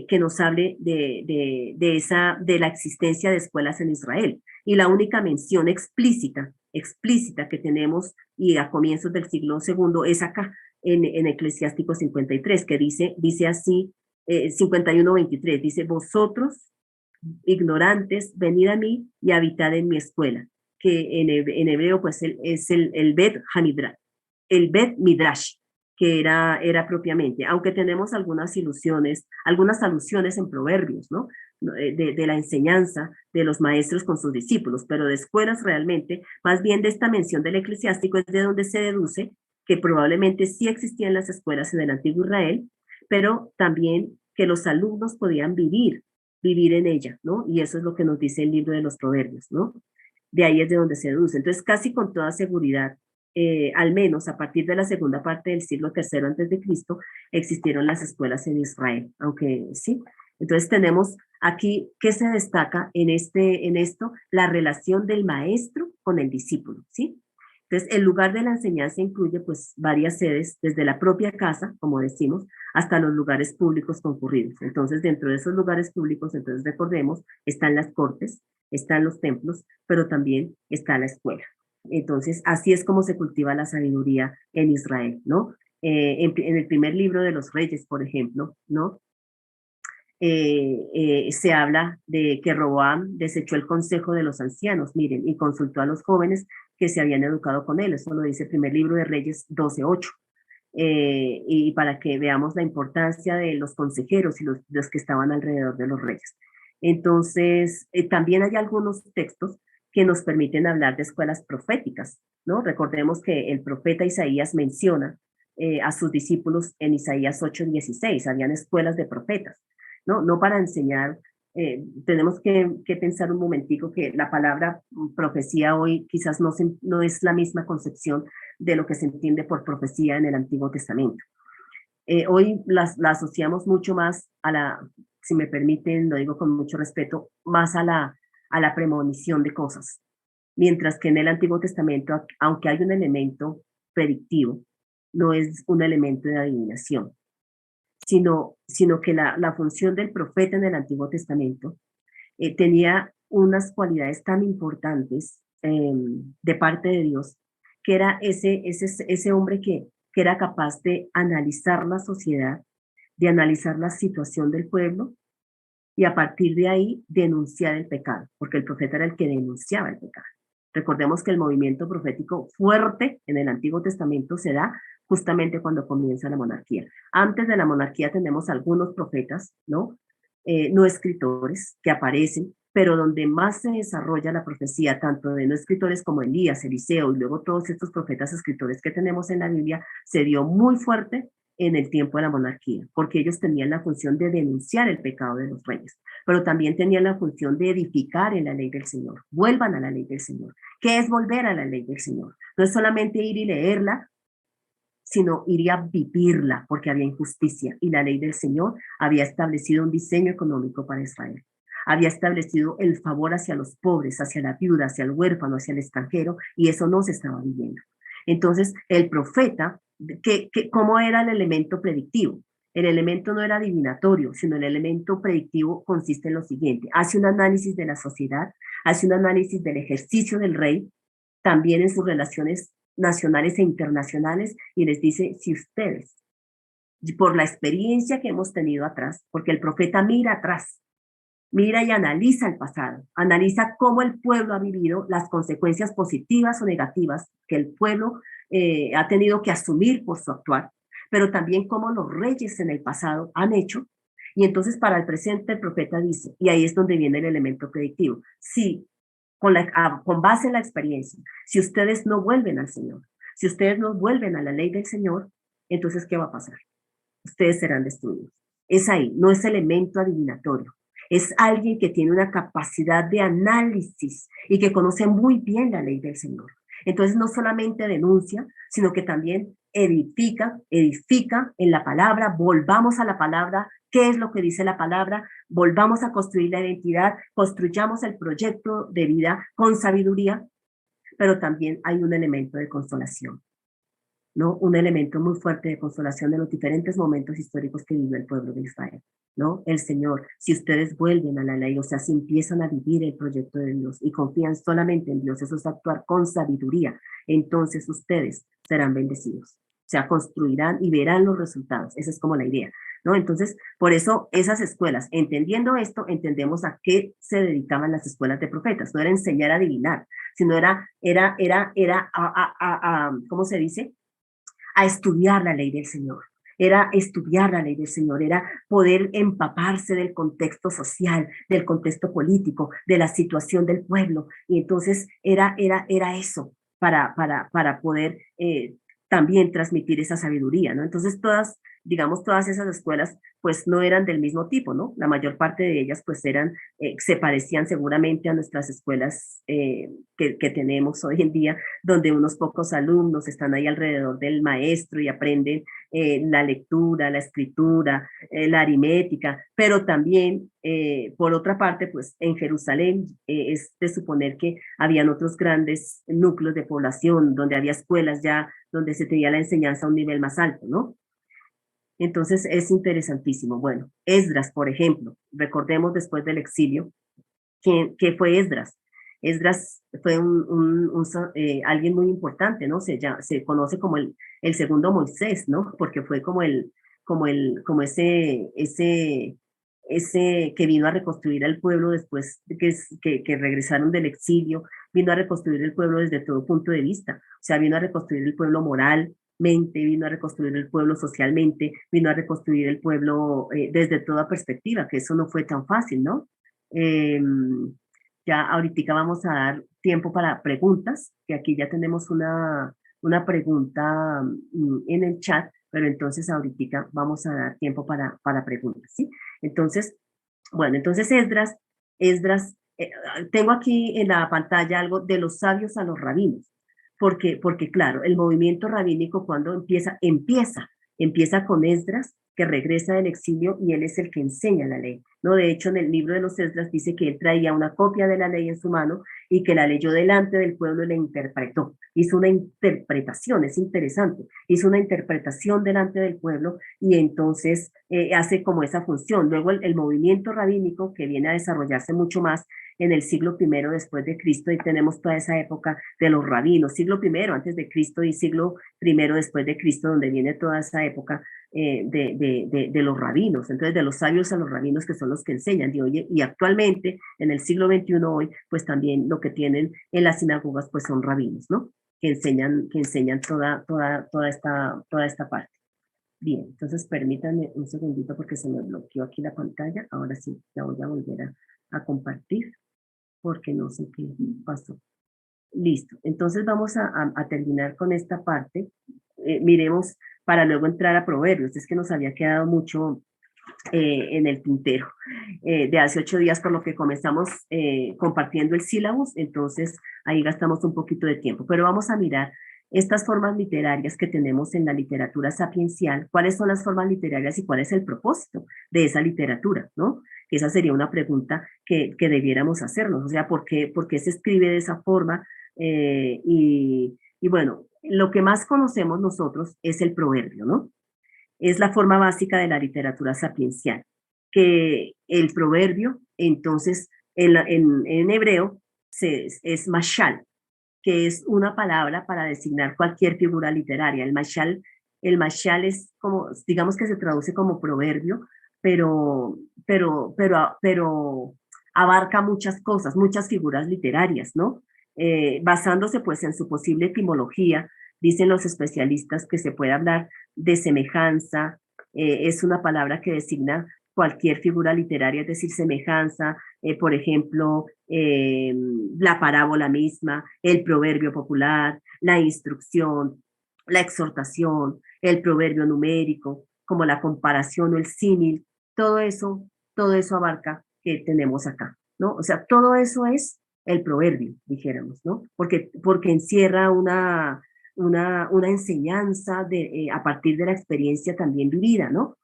que nos hable de la existencia de escuelas en Israel. Y la única mención explícita que tenemos, y a comienzos del siglo segundo, es acá, en Eclesiástico 53, que dice así, 51:23, dice, vosotros ignorantes, venid a mí y habitad en mi escuela, que en hebreo pues es el Bet Hamidrash, el Bet Midrash, que era propiamente, aunque tenemos algunas alusiones en proverbios, ¿no? De la enseñanza de los maestros con sus discípulos, pero de escuelas realmente, más bien de esta mención del eclesiástico es de donde se deduce que probablemente sí existían las escuelas en el antiguo Israel, pero también que los alumnos podían vivir en ella, ¿no? Y eso es lo que nos dice el libro de los Proverbios, ¿no? De ahí es de donde se deduce. Entonces, casi con toda seguridad, al menos a partir de la segunda parte del siglo III antes de Cristo, existieron las escuelas en Israel, aunque sí. Entonces tenemos aquí, ¿qué se destaca en esto? La relación del maestro con el discípulo, ¿sí? Entonces, el lugar de la enseñanza incluye pues varias sedes, desde la propia casa, como decimos, hasta los lugares públicos concurridos. Entonces, dentro de esos lugares públicos, entonces recordemos, están las cortes, están los templos, pero también está la escuela. Entonces, así es como se cultiva la sabiduría en Israel, ¿no? En el primer libro de los Reyes, por ejemplo, ¿no? Se habla de que Roboam desechó el consejo de los ancianos, miren, y consultó a los jóvenes que se habían educado con él. Eso lo dice el primer libro de Reyes 12:8. Y para que veamos la importancia de los consejeros y los que estaban alrededor de los reyes. Entonces, también hay algunos textos que nos permiten hablar de escuelas proféticas, ¿no? Recordemos que el profeta Isaías menciona a sus discípulos en Isaías 8:16, habían escuelas de profetas, ¿no? No para enseñar, tenemos que pensar un momentico que la palabra profecía hoy quizás no es la misma concepción de lo que se entiende por profecía en el Antiguo Testamento. Hoy la asociamos mucho más si me permiten, lo digo con mucho respeto, más a la premonición de cosas. Mientras que en el Antiguo Testamento, aunque hay un elemento predictivo, no es un elemento de adivinación, sino que la función del profeta en el Antiguo Testamento tenía unas cualidades tan importantes de parte de Dios, que era ese hombre que era capaz de analizar la sociedad, de analizar la situación del pueblo y a partir de ahí denunciar el pecado, porque el profeta era el que denunciaba el pecado. Recordemos que el movimiento profético fuerte en el Antiguo Testamento se da justamente cuando comienza la monarquía. Antes de la monarquía tenemos algunos profetas, ¿no? No escritores que aparecen, pero donde más se desarrolla la profecía, tanto de no escritores como Elías, Eliseo y luego todos estos profetas escritores que tenemos en la Biblia, se dio muy fuerte en el tiempo de la monarquía, porque ellos tenían la función de denunciar el pecado de los reyes, pero también tenían la función de edificar en la ley del Señor. Vuelvan a la ley del Señor. ¿Qué es volver a la ley del Señor? No es solamente ir y leerla, sino ir a vivirla, porque había injusticia y la ley del Señor había establecido un diseño económico para Israel. Había establecido el favor hacia los pobres, hacia la viuda, hacia el huérfano, hacia el extranjero, y eso no se estaba viviendo. Entonces, el profeta, ¿cómo era el elemento predictivo? El elemento no era adivinatorio, sino el elemento predictivo consiste en lo siguiente: hace un análisis de la sociedad, hace un análisis del ejercicio del rey, también en sus relaciones nacionales e internacionales, y les dice: si ustedes, por la experiencia que hemos tenido atrás, porque el profeta mira atrás, mira y analiza el pasado, analiza cómo el pueblo ha vivido las consecuencias positivas o negativas que el pueblo ha tenido que asumir por su actuar, pero también cómo los reyes en el pasado han hecho. Y entonces para el presente el profeta dice, y ahí es donde viene el elemento predictivo: si con base en la experiencia, si ustedes no vuelven al Señor, si ustedes no vuelven a la ley del Señor, entonces ¿qué va a pasar? Ustedes serán destruidos. Es ahí, no es elemento adivinatorio. Es alguien que tiene una capacidad de análisis y que conoce muy bien la ley del Señor. Entonces no solamente denuncia, sino que también edifica en la palabra. Volvamos a la palabra. ¿Qué es lo que dice la palabra? Volvamos a construir la identidad, construyamos el proyecto de vida con sabiduría, pero también hay un elemento de consolación, ¿no? Un elemento muy fuerte de consolación de los diferentes momentos históricos que vivió el pueblo de Israel, ¿no? El Señor, si ustedes vuelven a la ley, o sea, si empiezan a vivir el proyecto de Dios y confían solamente en Dios, eso es actuar con sabiduría, entonces ustedes serán bendecidos. O sea, construirán y verán los resultados. Esa es como la idea, ¿no? Entonces, por eso esas escuelas, entendiendo esto, entendemos a qué se dedicaban las escuelas de profetas. No era enseñar a adivinar, sino ¿cómo se dice? A estudiar la ley del Señor. Era estudiar la ley del Señor, era poder empaparse del contexto social, del contexto político, de la situación del pueblo. Y entonces era eso para poder también transmitir esa sabiduría, ¿no? Entonces digamos, todas esas escuelas pues no eran del mismo tipo, ¿no? La mayor parte de ellas pues se parecían seguramente a nuestras escuelas que tenemos hoy en día, donde unos pocos alumnos están ahí alrededor del maestro y aprenden la lectura, la escritura, la aritmética, pero también, por otra parte, pues en Jerusalén es de suponer que habían otros grandes núcleos de población, donde había escuelas ya, donde se tenía la enseñanza a un nivel más alto, ¿no? Entonces es interesantísimo. Bueno, Esdras, por ejemplo, recordemos después del exilio, ¿qué fue Esdras? Esdras fue alguien muy importante, ¿no? Se conoce como el segundo Moisés, ¿no? Porque fue como ese que vino a reconstruir al pueblo después de que regresaron del exilio, vino a reconstruir el pueblo desde todo punto de vista. O sea, vino a reconstruir el pueblo moralmente, vino a reconstruir el pueblo socialmente, vino a reconstruir el pueblo desde toda perspectiva, que eso no fue tan fácil, ¿no? Eh, ya ahorita vamos a dar tiempo para preguntas, que aquí ya tenemos una pregunta en el chat, pero entonces ahorita vamos a dar tiempo para preguntas, ¿sí? Entonces, bueno, entonces Esdras, tengo aquí en la pantalla algo de los sabios a los rabinos, porque claro, el movimiento rabínico cuando empieza con Esdras, que regresa del exilio y él es el que enseña la ley, ¿no? De hecho, en el libro de los Esdras dice que él traía una copia de la ley en su mano y que la leyó delante del pueblo y la interpretó. Hizo una interpretación, es interesante, hizo una interpretación delante del pueblo y entonces hace como esa función. Luego el movimiento rabínico que viene a desarrollarse mucho más en el siglo I después de Cristo, y tenemos toda esa época de los rabinos, siglo I antes de Cristo y siglo I después de Cristo, donde viene toda esa época de los rabinos, entonces de los sabios a los rabinos, que son los que enseñan. Y actualmente, en el siglo XXI hoy, pues también lo que tienen en las sinagogas, pues son rabinos, ¿no? Que enseñan toda esta parte. Bien, entonces permítanme un segundito porque se me bloqueó aquí la pantalla. Ahora sí, la voy a volver a compartir porque no sé qué pasó. Listo, entonces vamos a terminar con esta parte. Miremos para luego entrar a proverbios. Es que nos había quedado mucho en el tintero de hace 8 días, por lo que comenzamos compartiendo el sílabus, entonces ahí gastamos un poquito de tiempo. Pero vamos a mirar estas formas literarias que tenemos en la literatura sapiencial, cuáles son las formas literarias y cuál es el propósito de esa literatura, ¿no? Esa sería una pregunta que debiéramos hacernos, o sea, por qué se escribe de esa forma? Y bueno, lo que más conocemos nosotros es el proverbio, ¿no? Es la forma básica de la literatura sapiencial, que el proverbio, entonces, en hebreo, es mashal, que es una palabra para designar cualquier figura literaria. El mashal es como, digamos que se traduce como proverbio, pero abarca muchas cosas, muchas figuras literarias, ¿no? Basándose pues en su posible etimología, dicen los especialistas que se puede hablar de semejanza, es una palabra que designa cualquier figura literaria, es decir, semejanza, por ejemplo, la parábola misma, el proverbio popular, la instrucción, la exhortación, el proverbio numérico, como la comparación o el símil, todo eso abarca que tenemos acá, ¿no? O sea, todo eso es el proverbio, dijéramos, ¿no? Porque encierra una enseñanza a partir de la experiencia también vivida, ¿no?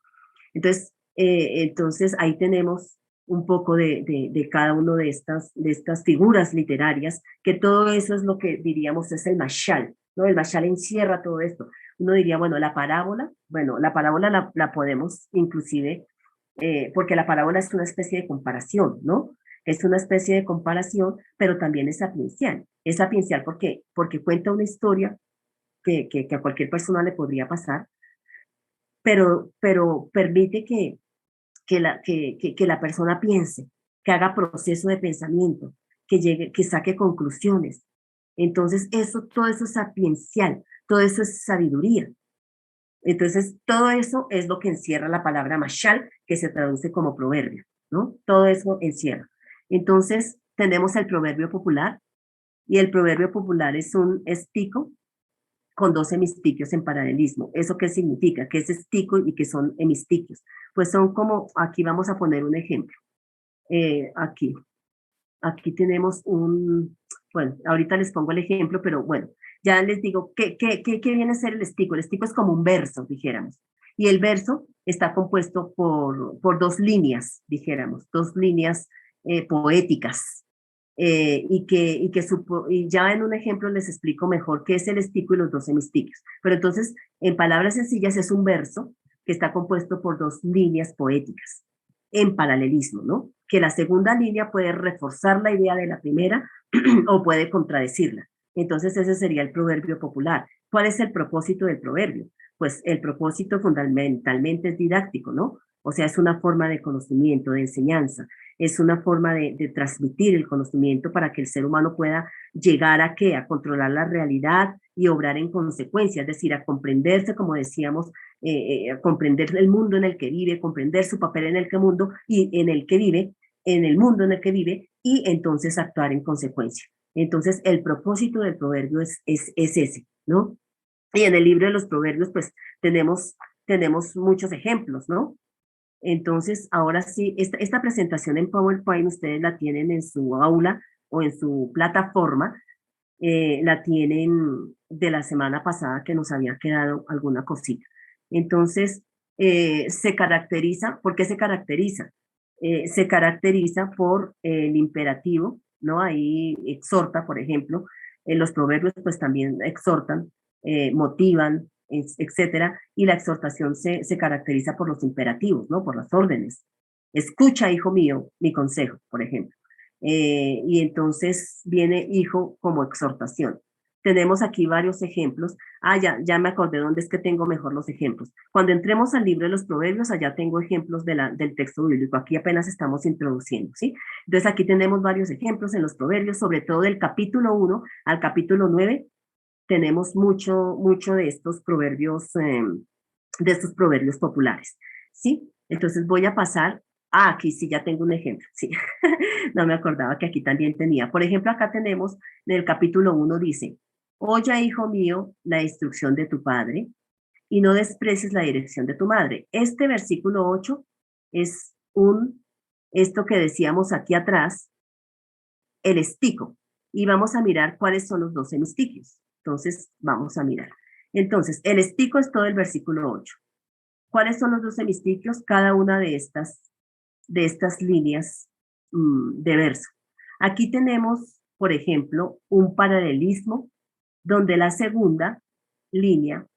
Entonces ahí tenemos un poco de cada una de estas figuras literarias, que todo eso es lo que diríamos es el mashal, ¿no? El mashal encierra todo esto. Uno diría, bueno, la parábola la podemos inclusive, porque la parábola es una especie de comparación, ¿no? Es una especie de comparación, pero también es sapiencial. Es sapiencial porque cuenta una historia que a cualquier persona le podría pasar, pero permite que la persona piense, que haga proceso de pensamiento, que saque conclusiones. Entonces, todo eso es sapiencial, todo eso es sabiduría. Entonces, todo eso es lo que encierra la palabra mashal, que se traduce como proverbio, ¿no? Todo eso encierra. Entonces, tenemos el proverbio popular, y el proverbio popular es un estico con dos hemistiquios en paralelismo. ¿Eso qué significa? ¿Qué es estico y qué son hemistiquios? Pues son como, aquí vamos a poner un ejemplo. Aquí, aquí tenemos bueno, ahorita les pongo el ejemplo, pero bueno, ya les digo, ¿qué viene a ser el estico? El estico es como un verso, dijéramos. Y el verso está compuesto por dos líneas, dijéramos, dos líneas poéticas, y ya en un ejemplo les explico mejor qué es el estico y los dos hemistiquios. Pero entonces, en palabras sencillas, es un verso que está compuesto por dos líneas poéticas en paralelismo, ¿no? Que la segunda línea puede reforzar la idea de la primera o puede contradecirla. Entonces, ese sería el proverbio popular. ¿Cuál es el propósito del proverbio? Pues el propósito fundamentalmente es didáctico, ¿no? O sea, es una forma de conocimiento, de enseñanza, es una forma de transmitir el conocimiento para que el ser humano pueda llegar a qué, a controlar la realidad y obrar en consecuencia, es decir, a comprenderse, como decíamos, a comprender el mundo en el que vive, comprender su papel en el que mundo y en el que vive, en el mundo en el que vive, y entonces actuar en consecuencia. Entonces, el propósito del proverbio es ese, ¿no? Y en el libro de los proverbios, pues tenemos muchos ejemplos, ¿no? Entonces, ahora sí, esta presentación en PowerPoint ustedes la tienen en su aula o en su plataforma, la tienen de la semana pasada que nos había quedado alguna cosita. Entonces, se caracteriza, ¿por qué se caracteriza? Se caracteriza por el imperativo, ¿no? Ahí exhorta, por ejemplo, los proverbios pues también exhortan, motivan, etcétera, y la exhortación se caracteriza por los imperativos, ¿no? Por las órdenes. Escucha, hijo mío, mi consejo, por ejemplo. Y entonces viene hijo como exhortación. Tenemos aquí varios ejemplos. Ya me acordé dónde es que tengo mejor los ejemplos. Cuando entremos al libro de los proverbios, allá tengo ejemplos del texto bíblico. Aquí apenas estamos introduciendo, ¿sí? Entonces aquí tenemos varios ejemplos en los proverbios, sobre todo del capítulo 1 al capítulo 9. Tenemos mucho de estos proverbios de estos proverbios populares, ¿sí? Entonces voy a pasar, aquí sí ya tengo un ejemplo, sí, no me acordaba que aquí también tenía. Por ejemplo, acá tenemos en el capítulo 1 dice, oye, hijo mío, la instrucción de tu padre y no desprecies la dirección de tu madre. Este versículo 8 es esto que decíamos aquí atrás, el estico, y vamos a mirar cuáles son los dos hemistiquios. Entonces, vamos a mirar. Entonces, el estico es todo el versículo 8. ¿Cuáles son los dos hemistiquios? Cada una de estas líneas de verso. Aquí tenemos, por ejemplo, un paralelismo donde la segunda línea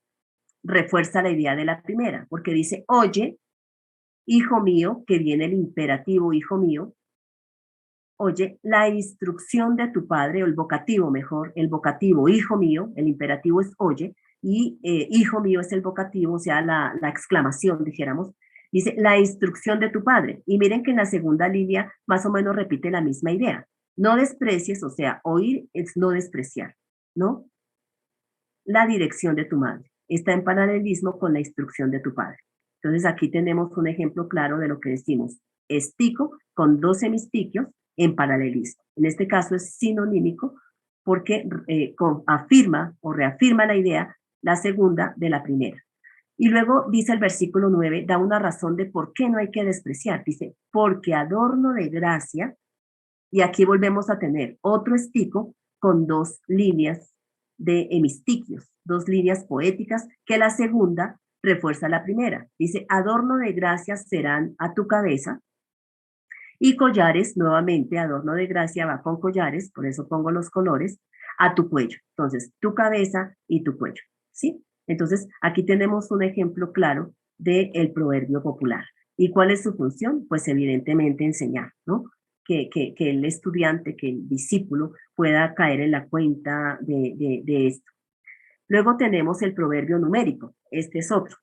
refuerza la idea de la primera, porque dice, oye, hijo mío, que viene el imperativo, hijo mío, oye, la instrucción de tu padre, o el vocativo mejor, el vocativo, hijo mío, el imperativo es oye, y hijo mío es el vocativo, o sea, la exclamación, dijéramos, dice la instrucción de tu padre. Y miren que en la segunda línea más o menos repite la misma idea. No desprecies, o sea, oír es no despreciar, ¿no? La dirección de tu madre. Está en paralelismo con la instrucción de tu padre. Entonces aquí tenemos un ejemplo claro de lo que decimos. Estico con dos hemistiquios en paralelismo. En este caso es sinonímico porque afirma o reafirma la idea, la segunda de la primera. Y luego dice el versículo 9, da una razón de por qué no hay que despreciar. Dice, porque adorno de gracia, y aquí volvemos a tener otro estico con dos líneas de hemistiquios, dos líneas poéticas, que la segunda refuerza la primera. Dice, adorno de gracia serán a tu cabeza, y collares, nuevamente, adorno de gracia va con collares, por eso pongo los colores, a tu cuello. Entonces, tu cabeza y tu cuello, ¿sí? Entonces, aquí tenemos un ejemplo claro del proverbio popular. ¿Y cuál es su función? Pues evidentemente enseñar, ¿no? Que el estudiante, que el discípulo pueda caer en la cuenta de esto. Luego tenemos el proverbio numérico, este es otro.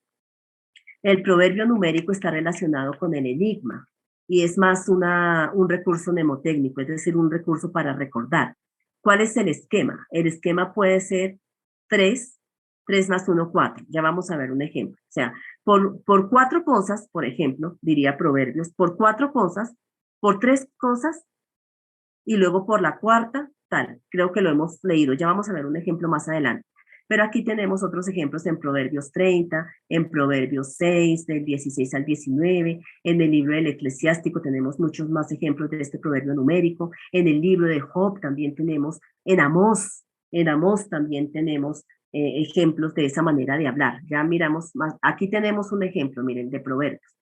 El proverbio numérico está relacionado con el enigma y es más un recurso mnemotécnico, es decir, un recurso para recordar. ¿Cuál es el esquema? El esquema puede ser 3, 3 más 1, 4. Ya vamos a ver un ejemplo. O sea, por 4 cosas, por ejemplo, diría Proverbios, por 4 cosas, por 3 cosas y luego por la cuarta, tal. Creo que lo hemos leído. Ya vamos a ver un ejemplo más adelante. Pero aquí tenemos otros ejemplos en Proverbios 30, en Proverbios 6, del 16 al 19, en el libro del Eclesiástico tenemos muchos más ejemplos de este proverbio numérico, en el libro de Job también tenemos, en Amós también tenemos ejemplos de esa manera de hablar. Ya miramos más, aquí tenemos un ejemplo, miren, de Proverbios.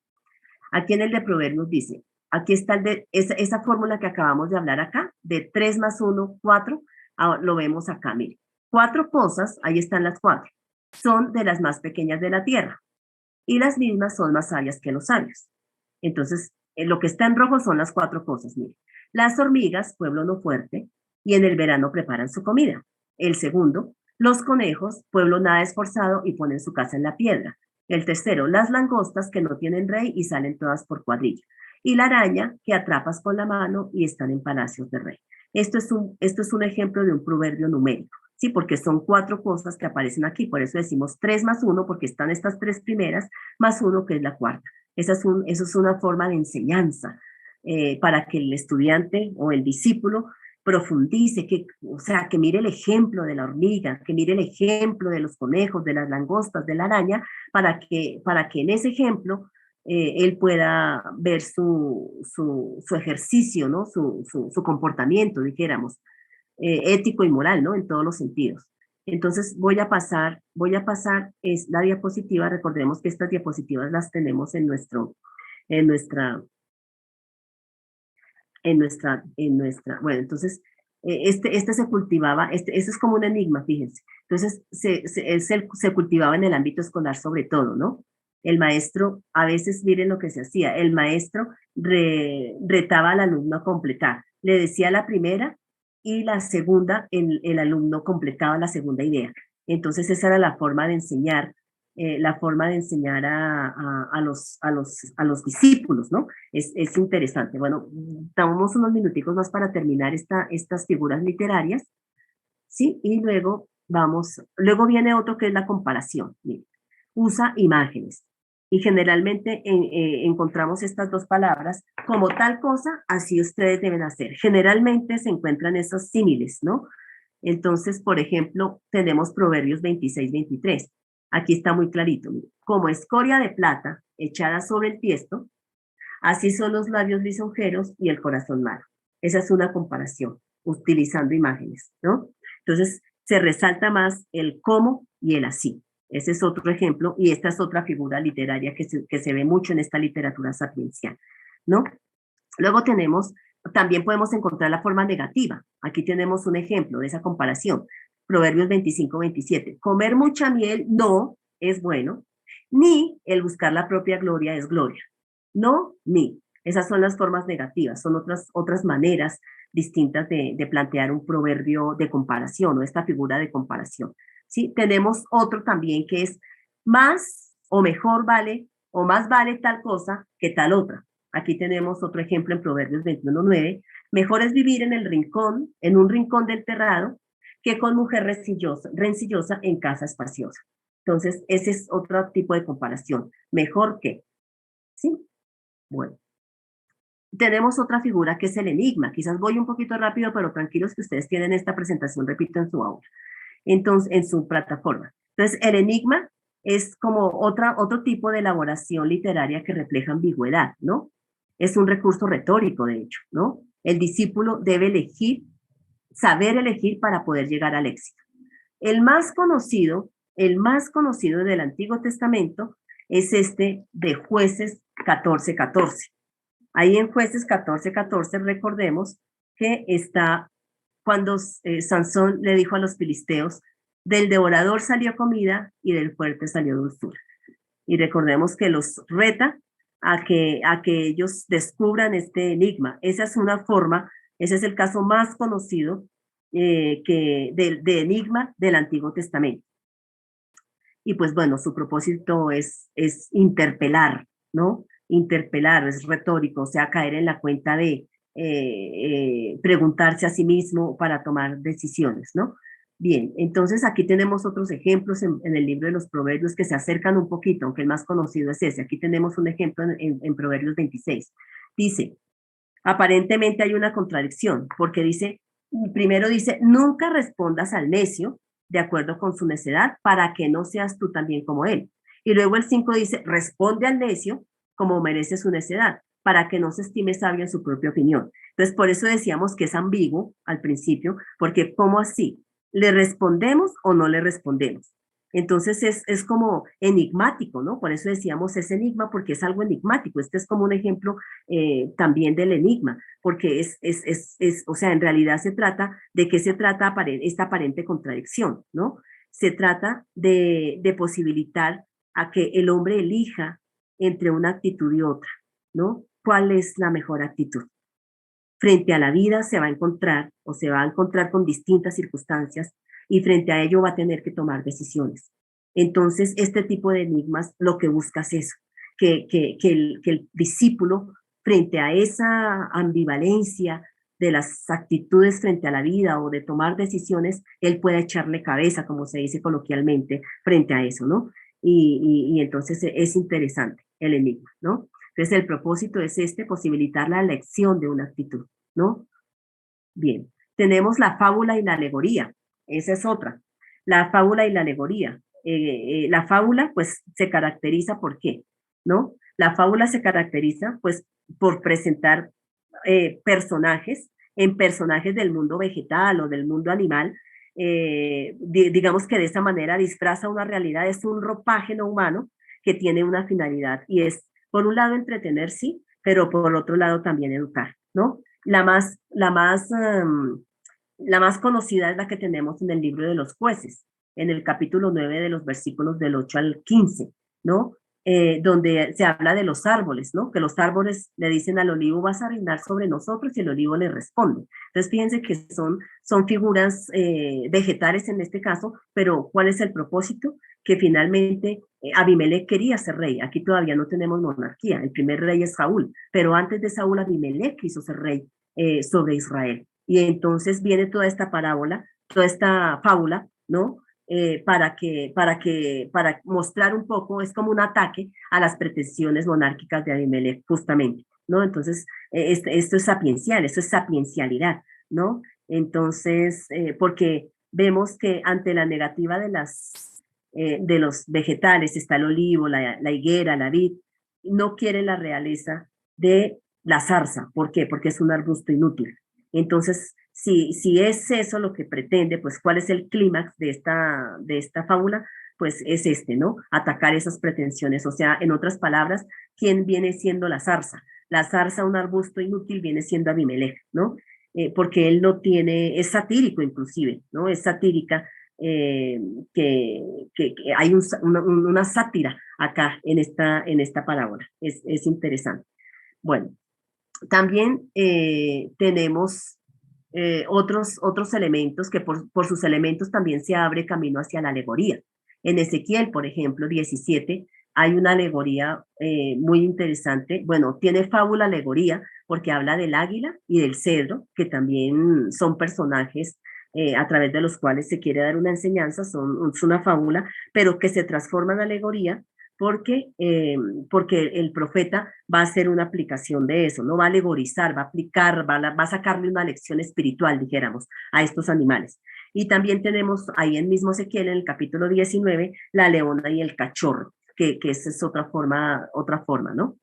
Aquí en el de Proverbios dice, aquí está esa fórmula que acabamos de hablar acá, de 3 más 1, 4, lo vemos acá, miren. 4 cosas, ahí están las 4, son de las más pequeñas de la tierra y las mismas son más sabias que los sabios. Entonces, lo que está en rojo son las 4 cosas, miren. Las hormigas, pueblo no fuerte, y en el verano preparan su comida. El segundo, los conejos, pueblo nada esforzado y ponen su casa en la piedra. El tercero, las langostas que no tienen rey y salen todas por cuadrilla. Y la araña que atrapas con la mano y están en palacios de rey. Esto es un ejemplo de un proverbio numérico, ¿sí? Porque son 4 cosas que aparecen aquí. Por eso decimos 3 más 1, porque están estas 3 primeras, más 1 que es la cuarta. Eso es una forma de enseñanza para que el estudiante o el discípulo profundice, o sea, que mire el ejemplo de la hormiga, que mire el ejemplo de los conejos, de las langostas, de la araña, para que en ese ejemplo él pueda ver su ejercicio, ¿no? Su comportamiento, dijéramos, ético y moral, ¿no? En todos los sentidos. Entonces voy a pasar es la diapositiva. Recordemos que estas diapositivas las tenemos en nuestra, bueno, entonces, este se cultivaba, este es como un enigma, fíjense. Entonces, se cultivaba en el ámbito escolar sobre todo, ¿no? El maestro, a veces miren lo que se hacía, el maestro retaba al alumno a completar, le decía la primera y la segunda, el alumno completaba la segunda idea. Entonces, esa era la forma de enseñar a los discípulos, ¿no? Es interesante. Bueno, damos unos minuticos más para terminar estas figuras literarias, ¿sí? Y luego luego viene otro que es la comparación. Miren. usa imágenes. Y generalmente encontramos estas dos palabras como tal cosa, así ustedes deben hacer. Generalmente se encuentran esos símiles, ¿no? Entonces, por ejemplo, tenemos Proverbios 26-23. Aquí está muy clarito. Como escoria de plata echada sobre el tiesto, así son los labios lisonjeros y el corazón malo. Esa es una comparación, utilizando imágenes, ¿no? Entonces, se resalta más el cómo y el así. Ese es otro ejemplo, y esta es otra figura literaria que se ve mucho en esta literatura sapiencial, ¿no? Luego tenemos, también podemos encontrar la forma negativa. Aquí tenemos un ejemplo de esa comparación. Proverbios 25-27. Comer mucha miel no es bueno, ni el buscar la propia gloria es gloria. No, ni. Esas son las formas negativas, son otras maneras distintas de plantear un proverbio de comparación o esta figura de comparación. ¿Sí? Tenemos otro también que es más o mejor vale o más vale tal cosa que tal otra. Aquí tenemos otro ejemplo en Proverbios 21:9. Mejor es vivir en el rincón, en un rincón del terrado, que con mujer rencillosa en casa espaciosa. Entonces, ese es otro tipo de comparación. Mejor que, ¿sí? Bueno, tenemos otra figura que es el enigma. Quizás voy un poquito rápido, pero tranquilos que ustedes tienen esta presentación, repito, en su aula, entonces, en su plataforma. Entonces, el enigma es como otro tipo de elaboración literaria que refleja ambigüedad, ¿no? Es un recurso retórico, de hecho, ¿no? El discípulo debe elegir, saber elegir para poder llegar al éxito. El más conocido del Antiguo Testamento es este de Jueces 14:14. Ahí en Jueces 14:14 recordemos que está cuando Sansón le dijo a los filisteos, del devorador salió comida y del fuerte salió dulzura. Y recordemos que los reta a que ellos descubran este enigma. Esa es una forma, ese es el caso más conocido de enigma del Antiguo Testamento. Y pues bueno, su propósito es interpelar, ¿no? Interpelar, es retórico, o sea, caer en la cuenta de preguntarse a sí mismo para tomar decisiones, ¿no? Bien, entonces aquí tenemos otros ejemplos en el libro de los Proverbios que se acercan un poquito, aunque el más conocido es ese. Aquí tenemos un ejemplo en Proverbios 26. Dice, aparentemente hay una contradicción, porque dice, primero dice, nunca respondas al necio de acuerdo con su necedad, para que no seas tú también como él. Y luego el 5 dice, responde al necio como merece su necedad, para que no se estime sabio en su propia opinión. Entonces, por eso decíamos que es ambiguo al principio, porque ¿cómo así? ¿Le respondemos o no le respondemos? Entonces es como enigmático, ¿no? Por eso decíamos es enigma, porque es algo enigmático. Este es como un ejemplo también del enigma, porque o sea, en realidad se trata de qué se trata esta aparente contradicción, ¿no? Se trata de posibilitar a que el hombre elija entre una actitud y otra, ¿no? ¿Cuál es la mejor actitud? Frente a la vida se va a encontrar o se va a encontrar con distintas circunstancias y frente a ello va a tener que tomar decisiones. Entonces, este tipo de enigmas lo que busca es eso, que el discípulo, frente a esa ambivalencia de las actitudes frente a la vida o de tomar decisiones, él pueda echarle cabeza, como se dice coloquialmente, frente a eso, ¿no? Y entonces es interesante el enigma, ¿no? Entonces el propósito es posibilitar la elección de una actitud, ¿no? Bien, tenemos la fábula y la alegoría, esa es otra. La fábula y la alegoría. La fábula, pues, se caracteriza por qué, ¿no? La fábula se caracteriza, pues, por presentar personajes del mundo vegetal o del mundo animal, digamos que de esa manera disfraza una realidad, es un ropaje no humano que tiene una finalidad y es, por un lado, entretener, sí, pero por otro lado también educar, ¿no? La más conocida es la que tenemos en el libro de los jueces, en el capítulo 9 de los versículos del 8 al 15, ¿no? Donde se habla de los árboles, ¿no? Que los árboles le dicen al olivo, vas a reinar sobre nosotros, y el olivo le responde. Entonces, fíjense que son figuras vegetales en este caso, pero ¿cuál es el propósito? Que finalmente Abimelech quería ser rey. Aquí todavía no tenemos monarquía. El primer rey es Saúl, pero antes de Saúl, Abimelech quiso ser rey sobre Israel. Y entonces viene toda esta parábola, toda esta fábula, ¿no? para mostrar un poco, es como un ataque a las pretensiones monárquicas de Abimelech, justamente, ¿no? Entonces, esto es sapiencial, esto es sapiencialidad, ¿no? Entonces, porque vemos que ante la negativa de los vegetales, está el olivo, la higuera, la vid, no quiere la realeza de la zarza. ¿Por qué? Porque es un arbusto inútil. Entonces, si es eso lo que pretende, pues ¿cuál es el clímax de esta fábula? Pues es este, ¿no? Atacar esas pretensiones. O sea, en otras palabras, ¿quién viene siendo la zarza? La zarza, un arbusto inútil, viene siendo Abimelech, ¿no? Porque él no tiene, es satírico inclusive, ¿no? Es satírica, eh, que hay una sátira acá en esta parábola. Es interesante. Bueno, también tenemos otros elementos que por sus elementos también se abre camino hacia la alegoría. En Ezequiel, por ejemplo, 17, hay una alegoría muy interesante. Bueno, tiene fábula alegoría porque habla del águila y del cedro, que también son personajes a través de los cuales se quiere dar una enseñanza, es una fábula, pero que se transforma en alegoría porque el profeta va a hacer una aplicación de eso, no va a alegorizar, va a aplicar, va a sacarle una lección espiritual, dijéramos, a estos animales. Y también tenemos ahí en mismo Ezequiel, en el capítulo 19, la leona y el cachorro, que esa es otra forma, ¿no?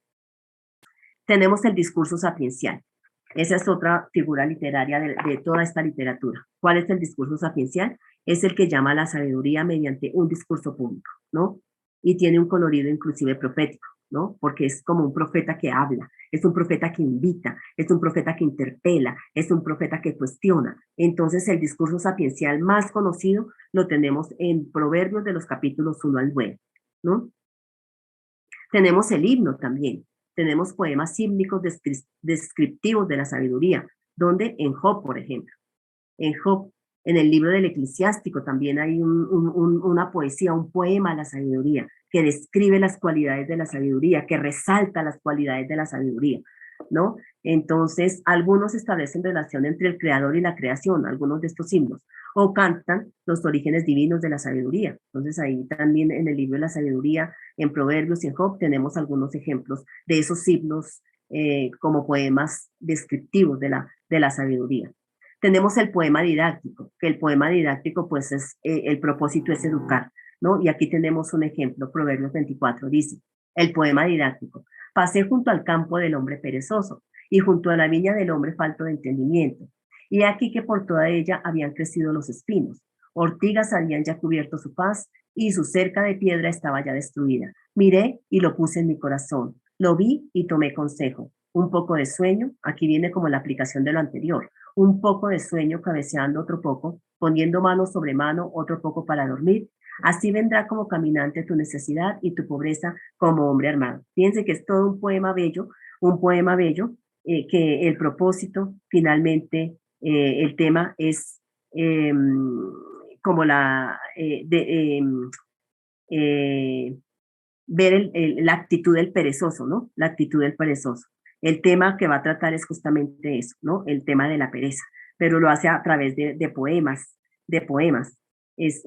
Tenemos el discurso sapiencial. Esa es otra figura literaria de toda esta literatura. ¿Cuál es el discurso sapiencial? Es el que llama a la sabiduría mediante un discurso público, ¿no? Y tiene un colorido inclusive profético, ¿no? Porque es como un profeta que habla, es un profeta que invita, es un profeta que interpela, es un profeta que cuestiona. Entonces el discurso sapiencial más conocido lo tenemos en Proverbios de los capítulos 1 al 9, ¿no? Tenemos el himno también, tenemos poemas hímnicos descriptivos de la sabiduría, donde en Job, por ejemplo, en Job, en el libro del Eclesiástico también hay una poesía, un poema a la sabiduría, que describe las cualidades de la sabiduría, que resalta las cualidades de la sabiduría, ¿no? Entonces, algunos establecen relación entre el creador y la creación, algunos de estos himnos, o cantan los orígenes divinos de la sabiduría. Entonces, ahí también en el libro de la sabiduría, en Proverbios y en Job, tenemos algunos ejemplos de esos himnos como poemas descriptivos de la sabiduría. Tenemos el poema didáctico, que el poema didáctico, pues, el propósito es educar, ¿no? Y aquí tenemos un ejemplo, Proverbios 24 dice, el poema didáctico, pasé junto al campo del hombre perezoso y junto a la viña del hombre falto de entendimiento. Y aquí que por toda ella habían crecido los espinos, ortigas habían ya cubierto su faz y su cerca de piedra estaba ya destruida. Miré y lo puse en mi corazón, lo vi y tomé consejo. Un poco de sueño, aquí viene como la aplicación de lo anterior, un poco de sueño cabeceando otro poco, poniendo mano sobre mano otro poco para dormir. Así vendrá como caminante tu necesidad y tu pobreza como hombre armado. Fíjense que es todo un poema bello, que el propósito, finalmente, el tema es eh, como eh, ver la actitud del perezoso, ¿no? La actitud del perezoso. El tema que va a tratar es justamente eso, ¿no? El tema de la pereza, pero lo hace a través de poemas. Es